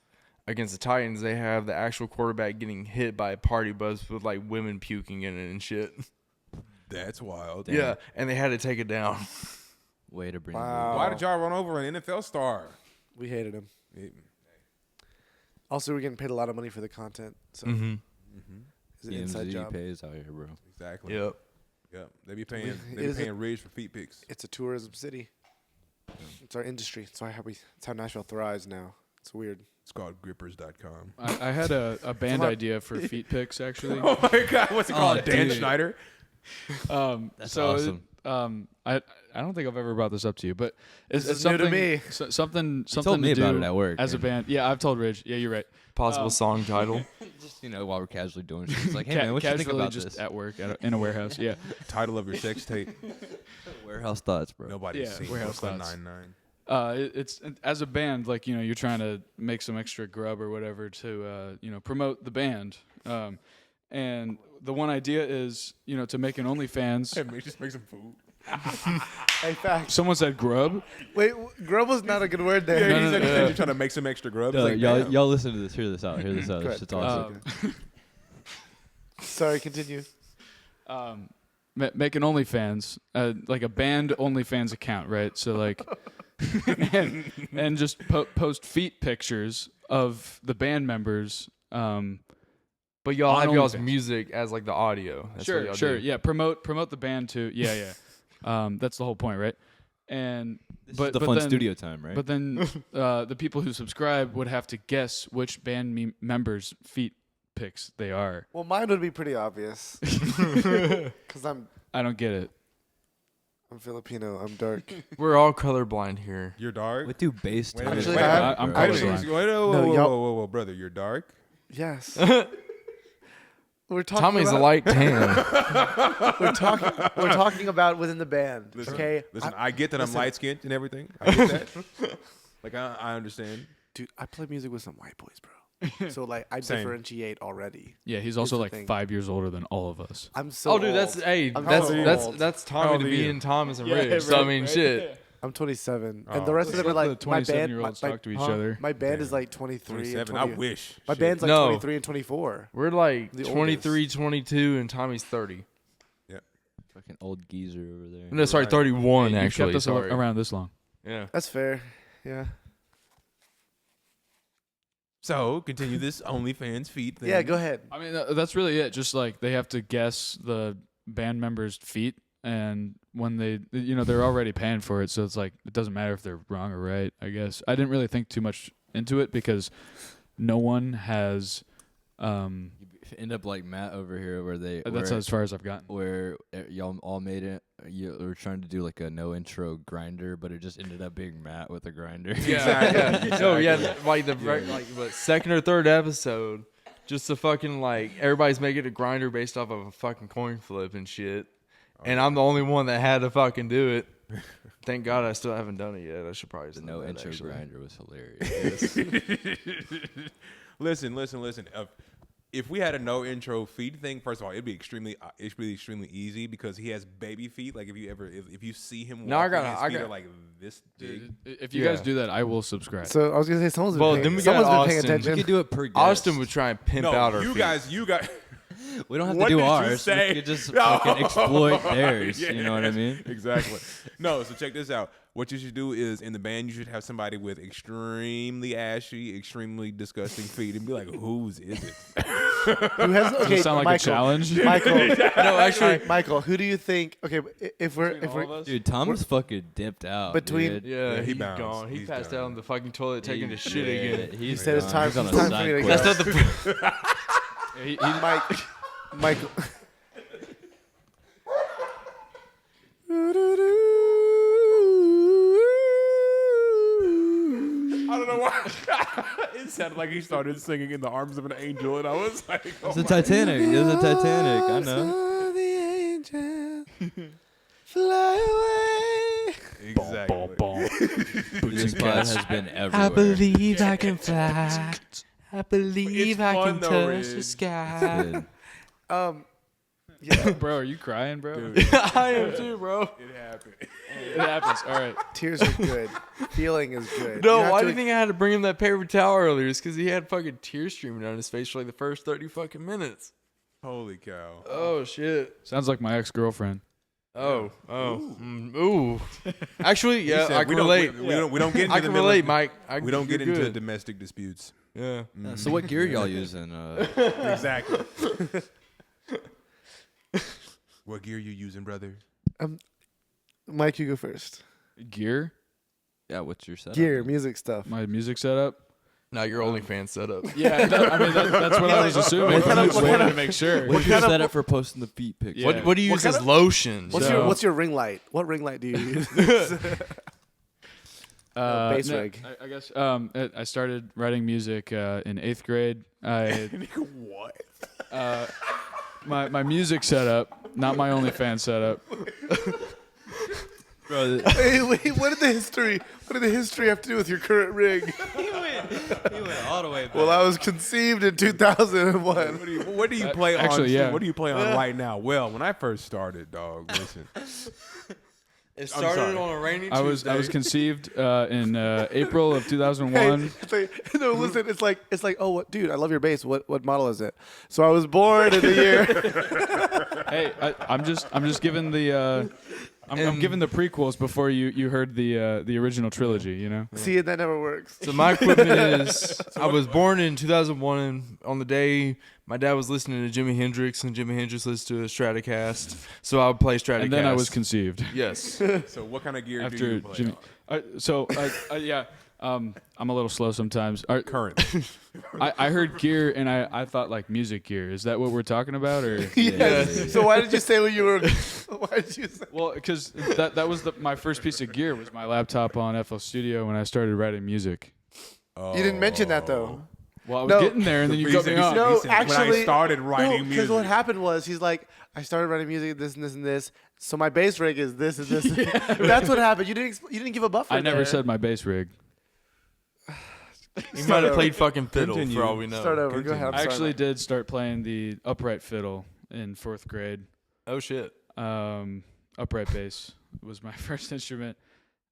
against the Titans, they have the actual quarterback getting hit by a party bus with like women puking in it and shit. That's wild. Damn. Yeah, and they had to take it down. Way to bring. Wow. Why did y'all run over an NFL star? We hated him. It- Also, we're getting paid a lot of money for the content, so Mm-hmm. it's an inside TMZ job. pays out here, bro. Exactly. Yep. Yep. They be paying. It They be is a- paying Ridge for feet pics. It's a tourism city. It's our industry. It's how Nashville thrives now. It's weird. It's called grippers.com. I had a band Come on. idea for feet pics actually. Oh my God! What's it called? Oh, Dan dude. Schneider. That's so awesome. I don't think I've ever brought this up to you, but it's, This it's is new to something me. something told me to do about it at work, as a and- band. Yeah, I've told Ridge. Yeah, you're right. Possible song title. Just while we're casually doing shit, it's like, hey man, what you think Casually about just this? at work in a warehouse. Yeah. Title of your sex tape. Warehouse thoughts, bro. Nobody's Yeah, seen Warehouse Brooklyn Thoughts. Nine-Nine. It's as a band, like you're trying to make some extra grub or whatever to promote the band. And the one idea is to make an OnlyFans. Hey, just make some food. Hey, facts. Someone said grub. Wait, grub was not a good word there. Yeah, no, he said no. you're trying to make some extra grubs. No, Like, y'all, damn. y'all listen to this. Hear this out. Hear this out. Go This ahead. shit's awesome. Sorry, continue. Make an OnlyFans, like a band OnlyFans account, right? So like, and just post feet pictures of the band members. But y'all On have y'all's OnlyFans. music as like the audio. That's what y'all Sure. do. Yeah, promote the band too. Yeah. That's the whole point, right? And This but is the but fun then, studio time, right? But then the people who subscribe would have to guess which band members' feet pics they are. Well, mine would be pretty obvious. Because I'm I don't get it. I'm Filipino. I'm dark. We're all colorblind here. You're dark. What do bass Wait a tones? minute, Actually, wait a I'm minute. Wait a minute. colorblind. Wait, whoa, No, whoa, y'all- whoa, whoa, brother, you're dark. Yes. We're talking Tommy's a about, light tan. we're talking about within the band. Listen, Okay. listen. I get that I'm listen. light skinned and everything. I get that. Like I understand. Dude, I play music with some white boys, bro. So like I Same. differentiate already. Yeah, he's also the like thing. 5 years older than all of us. I'm so Oh, dude, old. that's hey, I'm that's so that's old. that's How Tommy old to are be you? in Thomas and Rich. So I mean, shit. I'm 27, Oh. and the rest of Let's them are let like the my band. 27-year-olds my- talk to each huh? other. My band Damn. is like 23 and 27. 20. I wish. My Shit. band's like No. 23 and 24. We're like The 23, 22, and Tommy's 30. Fucking old geezer over there. No, sorry, Right. 31 You actually. kept us Sorry. around this long. Yeah. That's fair. Yeah. So continue this OnlyFans feed thing. Yeah. Go ahead. I mean, that's really it. Just like they have to guess the band members' feet, and when they, they're already paying for it, so it's like it doesn't matter if they're wrong or right. I guess I didn't really think too much into it because no one has. You end up like Matt over here, where they. That's where, as far as I've gotten. where y'all all made it. You were trying to do like a no intro grinder, but it just ended up being Matt with a grinder. Yeah. Yeah. No, yeah. Like what, second or third episode, just to fucking like everybody's making a grinder based off of a fucking coin flip and shit. And I'm the only one that had to fucking do it. Thank God I still haven't done it yet. I should probably The just no do that, intro actually. grinder was hilarious. Listen. If we had a no intro feed thing, first of all, it'd be extremely easy because he has baby feet. Like if you see him, No, I walking, got- his I feet got- are like this big. If you Yeah. guys do that, I will subscribe. So I was gonna say someone's Well, been then paying, we got someone's been paying Austin. You attention. could do it per guest. Austin would try and pimp No, out our you feet. guys. We don't have What to do did you ours. say? We could just No. fucking exploit theirs. You know what I Yes, mean? Exactly. No, so check this out. What you should do is in the band, you should have somebody with extremely ashy, extremely disgusting feet, and be like, "Whose is it?" Who has? Does Okay, it sound like Michael. a challenge? Michael. No, actually, Michael. Who do you think? Okay, if we're Dude, Tom's fucking dipped out. Between- dude. yeah, Yeah, he he's bounced. gone. He He's passed done. out on the fucking toilet taking He- his shit yeah, again. He's said it's gone. time- He's on it's a time side for me to quest. That's not the. Michael. I don't know why. It sounded like he started singing "In the Arms of an Angel," and I was like, "Oh It's the my Titanic. It's the Titanic. I know. Saw the angel fly away. Exactly. This pod has been everywhere. believe I can fly. I believe It's fun though, Ridge. Good. Yeah, Bro, are you crying, bro? Dude, I am too, bro. it happened. It happens. All right. tears are good. Feeling is good. No, You have why to- do you think I had to bring him that paper towel earlier? It's because he had fucking tears streaming down his face for like the first 30 fucking minutes. Holy cow! Oh shit. Sounds like my ex-girlfriend. Oh. Ooh. Actually, He yeah, said, I can we don't- relate. We don't get into I the can middle relate, of- Mike. We don't get you're into good. domestic disputes. Yeah. So what gear y'all using? Exactly. What gear you using, brother? Mike, you go first. Gear? Yeah, what's your setup? Gear, music stuff. My music setup? Not your OnlyFans setup. Yeah, that's what I was assuming. What kind of- I just what wanted kind to make sure. What's your kind of- setup for posting the feet pictures? Yeah. What do you use as lotion? What's your ring light? What ring light do you use? bass rig. I guess I started writing music in 8th grade. What? My music setup, not my OnlyFans setup. Bro, Wait, what did the history have to do with your current ring? he went all the way back. Well, I was conceived in 2001. What do you play on? Actually, yeah. What do you play on right now? Well, when I first started, dog, listen. It sorry. started on a rainy I was conceived in April of 2001. It's like, no, listen. It's like, oh, what, dude, I love your bass. What model is it? So I was born in the year. Hey, I'm just giving the I'm giving the prequels before you heard the original trilogy. You know. See, that never works. So my equipment is, I was born in 2001 on the day my dad was listening to Jimi Hendrix, and Jimi Hendrix listened to a Stratocaster, so I would play Stratocaster. And then I was conceived. Yes. So what kind of gear do After you play Jimmy. on? I'm a little slow sometimes. Current. I heard gear and I thought like music gear. Is that what we're talking about or? Yes. So why did you say what you were? Why did you say? Well, because that was my first piece of gear was my laptop on FL Studio when I started writing music. Oh. You didn't mention that though. Well, I was No. getting there and then you cut me off. No, when actually, I started writing because what music. happened was he's like, I started writing music, this and this and this. So my bass rig is this and this. That's what happened. You didn't give a buffer. I never there. said my bass rig. He might have played fucking fiddle Continue. for all we know. Start over. Go ahead. I'm I actually sorry. did start playing the upright fiddle in 4th grade. Oh shit. Upright bass was my first instrument.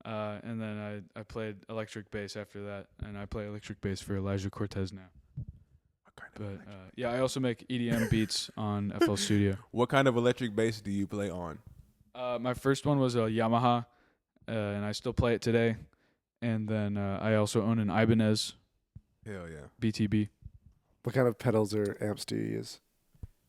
And then I played electric bass after that. And I play electric bass for Elijah Cortez now. But yeah, I also make EDM beats on FL Studio. What kind of electric bass do you play on? My first one was a Yamaha, and I still play it today. And then I also own an Ibanez Hell yeah. BTB. What kind of pedals or amps do you use?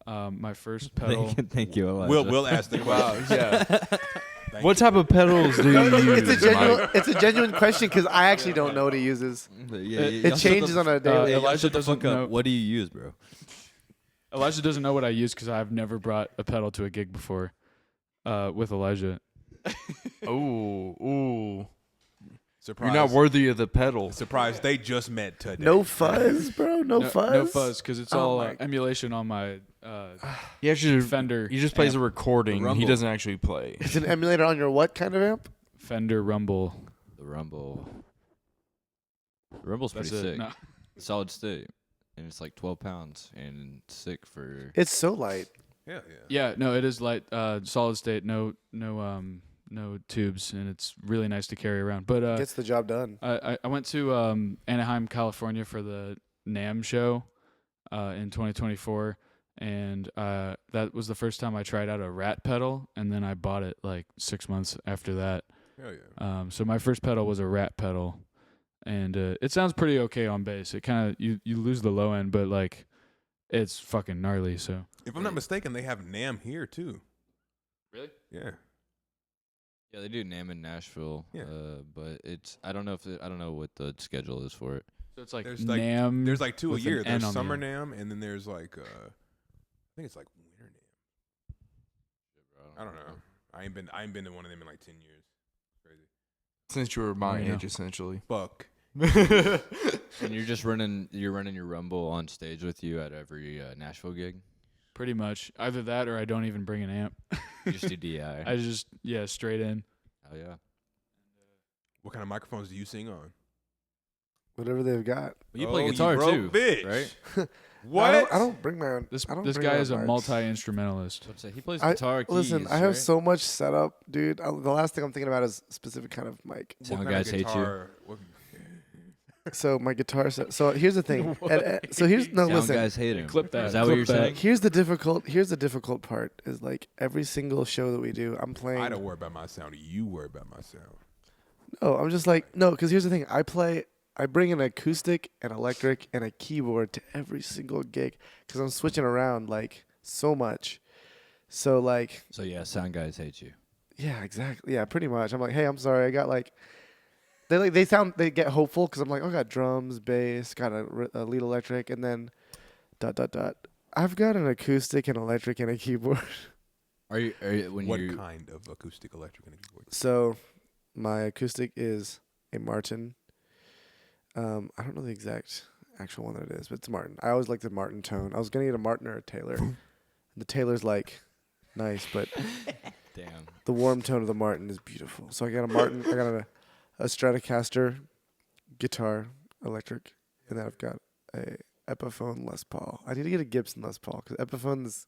My first pedal. Thank you, Elijah. We'll ask the Wow. question. Yeah. Thank What you. type of pedals do you use? It's a genuine question because I actually don't know what he uses. It changes on a daily. Elijah doesn't know. What do you use, bro? Elijah doesn't know what I use because I've never brought a pedal to a gig before. With Elijah, Ooh. Surprise. You're not worthy of the pedal. Surprise. They just met today. No fuzz, bro. No fuzz. no fuzz because it's Oh all my- emulation on my He actually Fender. he just plays amp. a recording. He Rumble. doesn't actually play. It's an emulator on your what kind of amp? Fender Rumble. The Rumble. The Rumble's That's pretty it. sick. No. Solid state. And it's like 12 pounds and sick for. It's so light. Yeah. Yeah, no, it is light, solid state, no tubes, and it's really nice to carry around. But Gets the job done. I went to Anaheim, California for the NAMM show in 2024, and that was the first time I tried out a Rat pedal, and then I bought it like 6 months after that. Hell yeah. So my first pedal was a Rat pedal, and it sounds pretty okay on bass. It kind of you lose the low end, but like it's fucking gnarly. So If I'm not mistaken, they have NAMM here too. really. Yeah. Yeah, they do NAMM in Nashville. Yeah. But it's I don't know what the schedule is for it. So it's like There's like- NAMM. There's like two a with an year. N There's on the summer end. NAMM, and then there's like I think it's like winter NAMM. I don't know. I ain't been to one of them in like 10 years. Crazy. Since you were my I know. age, essentially. Fuck. And you're running your Rumble on stage with you at every Nashville gig. Pretty much either that or I don't even bring an amp. You just do DI. I just straight in. Hell yeah. What kind of microphones do you sing on? Whatever they've got. Well, you play guitar too, right? What? I don't bring my own. This I don't this bring guy my is a own mics. multi-instrumentalist. Let's say he plays I- guitar, keys. Listen, I have right? so much setup, dude. The last thing I'm thinking about is specific kind of mic. What Sound kind of guys hate you. guitar- what- So my guitar set. So here's the thing. So here's no Sound listen. guys hate him. Clip that. Is that what Clip you're that. saying? Here's the difficult part is like every single show that we do, I'm playing. I don't worry about my sound. You worry about my sound. No, I'm just like no, because here's the thing. I bring an acoustic, an electric, and a keyboard to every single gig because I'm switching around like so much. So like So yeah, sound guys hate you. yeah, exactly. Yeah, pretty much. I'm like, hey, I'm sorry. I got like they get hopeful because I'm like, oh, I got drums, bass, got a lead electric, and then ... I've got an acoustic, an electric, and a keyboard. Are you when What you kind of acoustic electric and keyboard? So my acoustic is a Martin. I don't know the exact actual one that it is, but it's Martin. I always like the Martin tone. I was gonna get a Martin or a Taylor. The Taylor's like nice, but damn. the warm tone of the Martin is beautiful. So I got a Martin. I got a Stratocaster guitar, electric, and then I've got a Epiphone Les Paul. I need to get a Gibson Les Paul because Epiphone's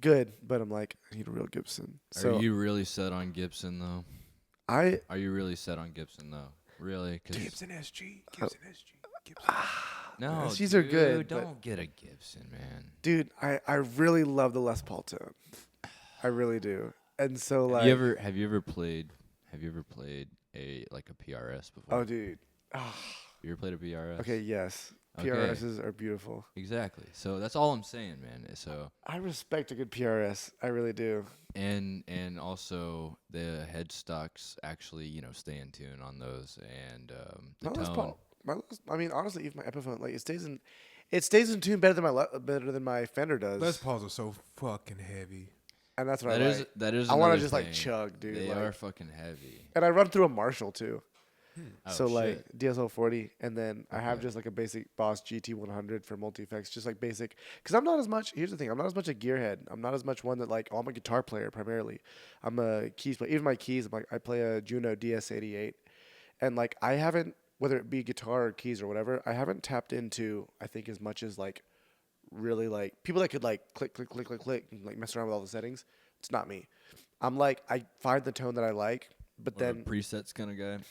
good, but I'm like, I need a real Gibson. So Are you really set on Gibson though? I Are you really set on Gibson though? Really? 'Cause Gibson SG. Gibson SG. Gibson. no, these are good, dude, but- Don't get a Gibson, man. dude, I really love the Les Paul tone. I really do. And so like Have you ever played a PRS before? oh dude. You ever played a PRS? Okay, yes. Okay. PRSs are beautiful. Exactly. So that's all I'm saying, man. So I respect a good PRS. I really do. and also the headstocks actually, stay in tune on those and the tone. I mean, honestly, even my Epiphone, like it stays in tune better than my Fender does. Les Pauls are so fucking heavy. And that's what That I is like. that is. I want another to just like thing. chug, dude. They like, are fucking heavy. and I run through a Marshall too. Oh, So like shit. DSL 40, and then I have Okay. just like a basic Boss GT 100 for multi effects, just like basic. Because I'm not as much. Here's the thing: I'm not as much a gearhead. I'm not as much one that like. Oh, I'm a guitar player primarily. I'm a keys player. Even my keys, I'm like I play a Juno DS88, and like I haven't, whether it be guitar or keys or whatever, I haven't tapped into I think as much as like really like people that could like click click click click click and like mess around with all the settings. It's not me. I'm like I find the tone that I like, but More of then a presets kind of guy.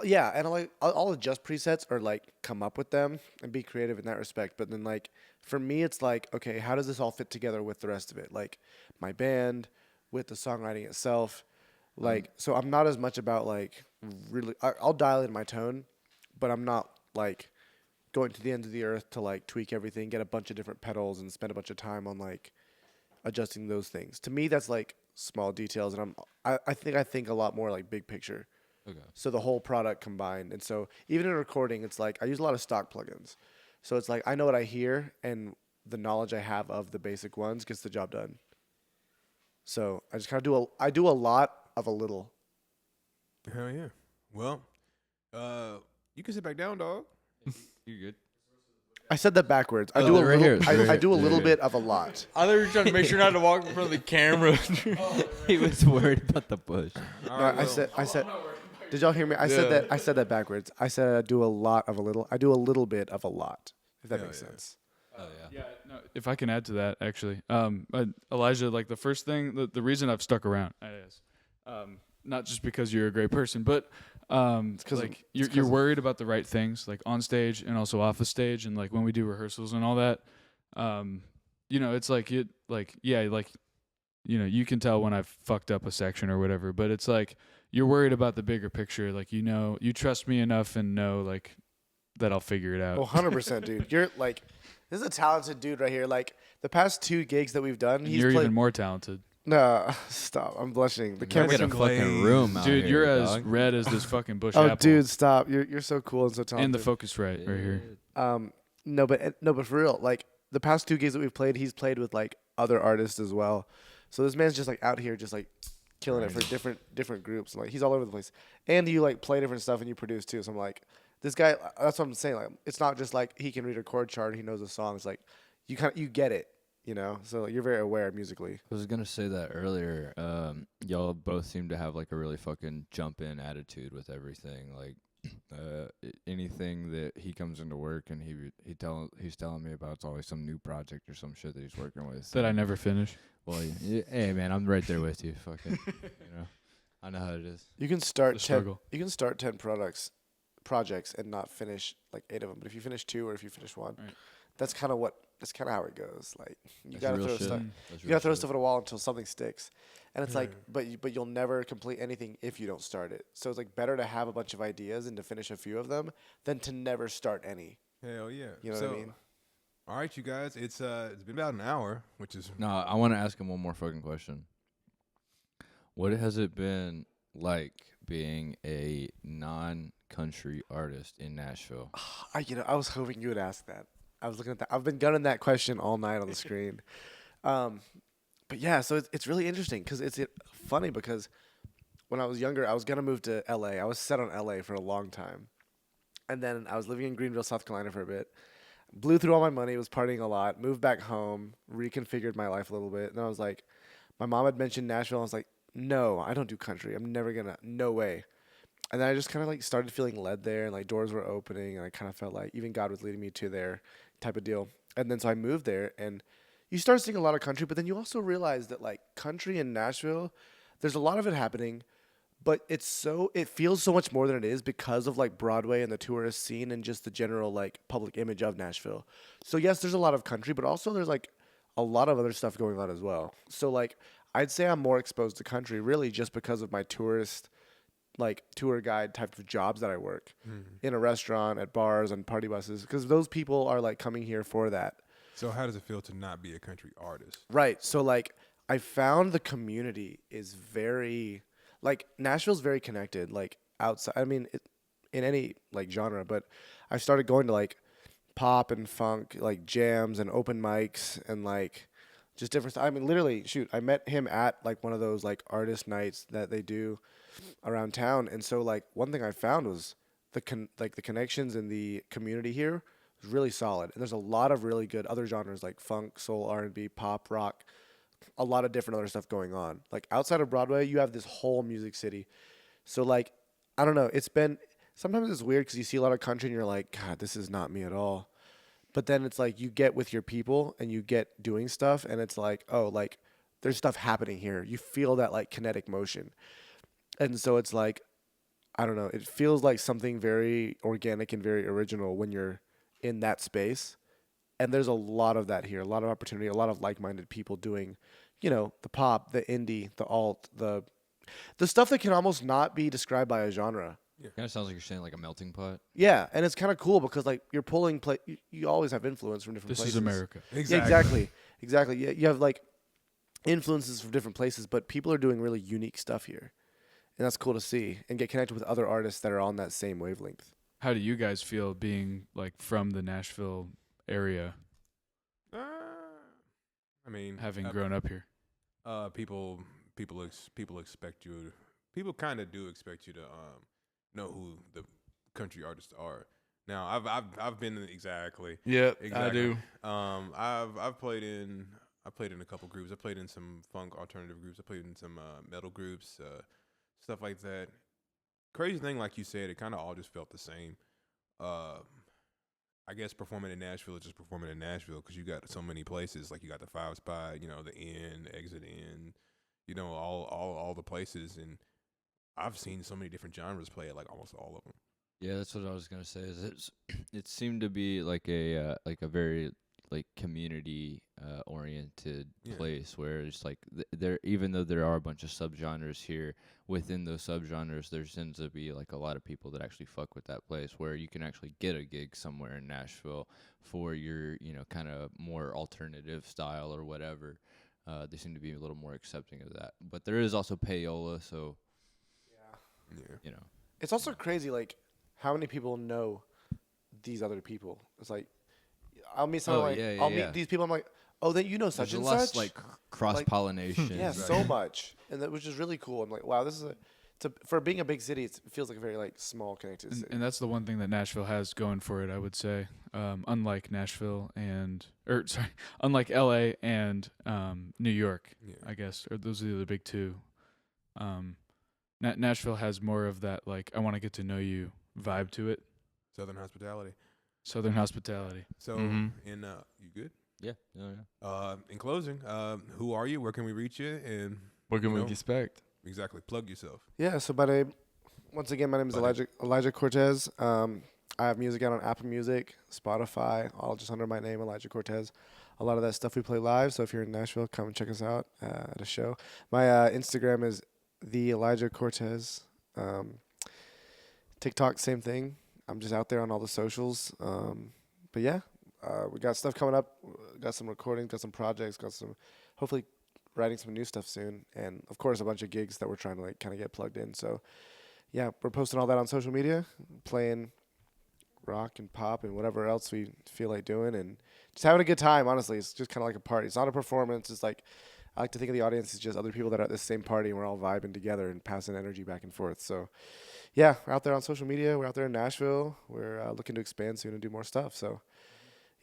yeah, and I'll adjust presets or like come up with them and be creative in that respect. But then like for me, it's like okay, how does this all fit together with the rest of it? Like my band, with the songwriting itself. Like so, I'm not as much about like really. I'll dial in my tone, but I'm not like going to the ends of the earth to like tweak everything, get a bunch of different pedals, and spend a bunch of time on like adjusting those things. To me, that's like small details, and I think a lot more like big picture. Okay. So the whole product combined. And so even in recording, it's like I use a lot of stock plugins. So it's like I know what I hear and the knowledge I have of the basic ones gets the job done. So I just kind of do a lot of a little. Hell yeah. Well, you can sit back down, dog. You're good. I said that backwards. I Oh, do a they're right little. here. They're I right do a here. little They're bit of a lot. I thought you were trying to make sure not to walk in front of the camera. He was worried about the bush. All No, right, I said. Did y'all hear me? I said that backwards. I said I do a lot of a little. I do a little bit of a lot. If that Hell makes yeah. sense. Oh yeah. Yeah, no, if I can add to that, actually, Elijah, like the first thing, the reason I've stuck around, I guess, not just because you're a great person, but 'cause like of- you're worried about the right things, like on stage and also off the stage, and like when we do rehearsals and all that, it's like you can tell when I've fucked up a section or whatever, but it's like you're worried about the bigger picture, like you trust me enough and know like that I'll figure it out. Oh, 100%, dude. You're like, this is a talented dude right here. Like the past 2 gigs that we've done, he's You're played. even more talented. No, stop. I'm blushing. The I camera. get a fucking room out Dude, here, you're as dog. red as this fucking bush Oh, apple. dude, stop. You're so cool and so talented. And the focus right here. No, but for real, like the past 2 gigs that we've played, he's played with like other artists as well. So this man's just like out here, just like killing it for different groups. Like he's all over the place. And you like play different stuff and you produce too. So I'm like, this guy. That's what I'm saying. Like it's not just like he can read a chord chart. He knows the songs. Like you get it. So you're very aware musically. I was gonna say that earlier. Y'all both seem to have like a really fucking jump in attitude with everything. Like anything that he comes into work and he's telling me about, it's always some new project or some shit that he's working with. That I never finish. Well, hey man, I'm right there with you. Fucking, I know how it is. You can start The 10. struggle. You can start 10 projects and not finish like 8 of them. But if you finish 2 or if you finish 1, Right. that's kind of how it goes. Like you That's gotta real throw shit. stuff. That's You real gotta throw shit. stuff at a wall until something sticks. And it's like, but you'll never complete anything if you don't start it. So it's like better to have a bunch of ideas and to finish a few of them than to never start any. Hell yeah. You know what I mean? All right, you guys. It's been about an hour, which is No, I want to ask him one more fucking question. What has it been like being a non-country artist in Nashville? I was hoping you would ask that. I was looking at that. I've been gunning that question all night on the screen. But yeah, so it's really interesting because it's funny because when I was younger, I was gonna move to LA. I was set on LA for a long time, and then I was living in Greenville, South Carolina for a bit. Blew through all my money, was partying a lot, moved back home, reconfigured my life a little bit. And I was like, my mom had mentioned Nashville. I was like, no, I don't do country. I'm never gonna, no way. And then I just kind of like started feeling led there, and like doors were opening, and I kind of felt like even God was leading me to there, type of deal. And then so I moved there, and you start seeing a lot of country, but then you also realize that like country in Nashville, there's a lot of it happening, but it feels so much more than it is because of like Broadway and the tourist scene and just the general like public image of Nashville. So yes, there's a lot of country, but also there's like a lot of other stuff going on as well. So like I'd say I'm more exposed to country really just because of my tourist like tour guide type of jobs that I work in a restaurant, at bars, on party buses, because those people are like coming here for that. So how does it feel to not be a country artist? Right. So like I found the community is very like Nashville's very connected. Like outside, I mean, in any like genre, but I started going to like pop and funk like jams and open mics and like just different stuff. I mean, literally, shoot, I met him at like one of those like artist nights that they do around town, and so like one thing I found was the connections in the community here was really solid, and there's a lot of really good other genres like funk, soul, R&B, pop, rock, a lot of different other stuff going on. Like outside of Broadway, you have this whole music city. So like, I don't know. Sometimes it's weird because you see a lot of country and you're like, God, this is not me at all. But then it's like you get with your people and you get doing stuff, and it's like, oh, like there's stuff happening here. You feel that like kinetic motion. And so it's like, I don't know, it feels like something very organic and very original when you're in that space. And there's a lot of that here, a lot of opportunity, a lot of like-minded people doing, the pop, the indie, the alt, the stuff that can almost not be described by a genre. Kind of sounds like you're saying like a melting pot. Yeah, and it's kind of cool because like you're pulling you always have influence from different This places. is America. Yeah, exactly. Yeah, you have like influences from different places, but people are doing really unique stuff here. And that's cool to see and get connected with other artists that are on that same wavelength. How do you guys feel being like from the Nashville area, I mean, having grown up here? People expect you. People kind of do expect you to know who the country artists are. Now, I've been exactly. Yep, exactly. I do. I've played in a couple groups. I played in some funk alternative groups. I played in some metal groups, stuff like that. Crazy thing, like you said, it kind of all just felt the same. I guess performing in Nashville is just performing in Nashville because you got so many places. Like you got the 5 Spot, the Inn, Exit Inn, all the places. And I've seen so many different genres play at like almost all of them. Yeah, that's what I was gonna say. It seemed to be like a very like community oriented place where it's like there, even though there are a bunch of subgenres here, within those subgenres there tends to be like a lot of people that actually fuck with that place, where you can actually get a gig somewhere in Nashville for your kind of more alternative style or whatever. They seem to be a little more accepting of that, but there is also payola, so Yeah. It's also crazy like how many people know these other people. It's like I'll meet someone I'll meet these people. I'm like, oh, then such there's and a lot such. like cross pollination. Yeah, so much, and that was just really cool. I'm like, wow, this is for being a big city. It feels like a very like small connected city. And that's the one thing that Nashville has going for it, I would say. Unlike unlike LA and New York, I guess, or those are the other big two. Nashville has more of that like I want to get to know you vibe to it. Southern hospitality. Mhm. So, you good? Yeah. In closing, who are you? Where can we reach you? And What can we expect? exactly, plug yourself. Yeah, so my name is Elijah Cortez. I have music out on Apple Music, Spotify, all just under my name, Elijah Cortez. A lot of that stuff we play live, so if you're in Nashville, come and check us out at a show. My Instagram is the Elijah Cortez. TikTok, same thing. I'm just out there on all the socials. But yeah, we got stuff coming up. Got some recordings, got some projects, hopefully writing some new stuff soon. And of course, a bunch of gigs that we're trying to like kind of get plugged in. So yeah, we're posting all that on social media, playing rock and pop and whatever else we feel like doing, and just having a good time. Honestly, it's just kind of like a party. It's not a performance. It's like, I like to think of the audience as just other people that are at the same party, and we're all vibing together and passing energy back and forth. So yeah, we're out there on social media. We're out there in Nashville. We're looking to expand soon and do more stuff. So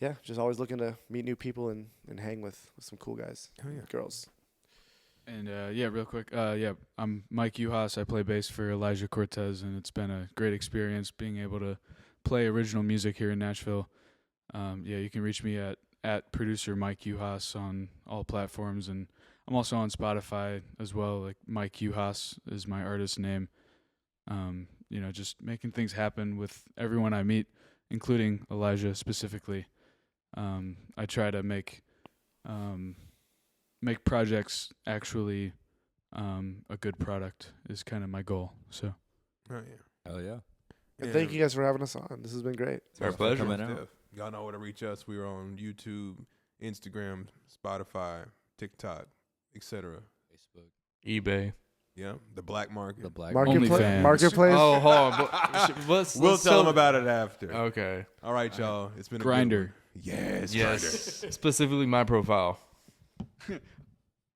yeah, just always looking to meet new people and hang with some cool guys, girls. And real quick, I'm Mike Yuhos. I play bass for Elijah Cortez, and it's been a great experience being able to play original music here in Nashville. You can reach me at producer Mike Yuhos on all platforms, and I'm also on Spotify as well. Like Mike Yuhos is my artist name. Just making things happen with everyone I meet, including Elijah specifically. I try to make projects actually a good product is kind of my goal. So Oh yeah. Hell yeah. And thank you guys for having us on. This has been great. Our pleasure. Coming out. Steph. Y'all know where to reach us. We are on YouTube, Instagram, Spotify, TikTok, etc. Facebook. eBay. Yeah, the black market. The black OnlyFans. Marketplace. Oh, hold on. But let's We'll tell them tell- about it after. Okay. All right, y'all. It's been a Grindr. good one. Yes. Yes. Specifically my profile.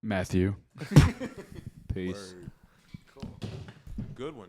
Matthew. Peace. Grindr. Good one.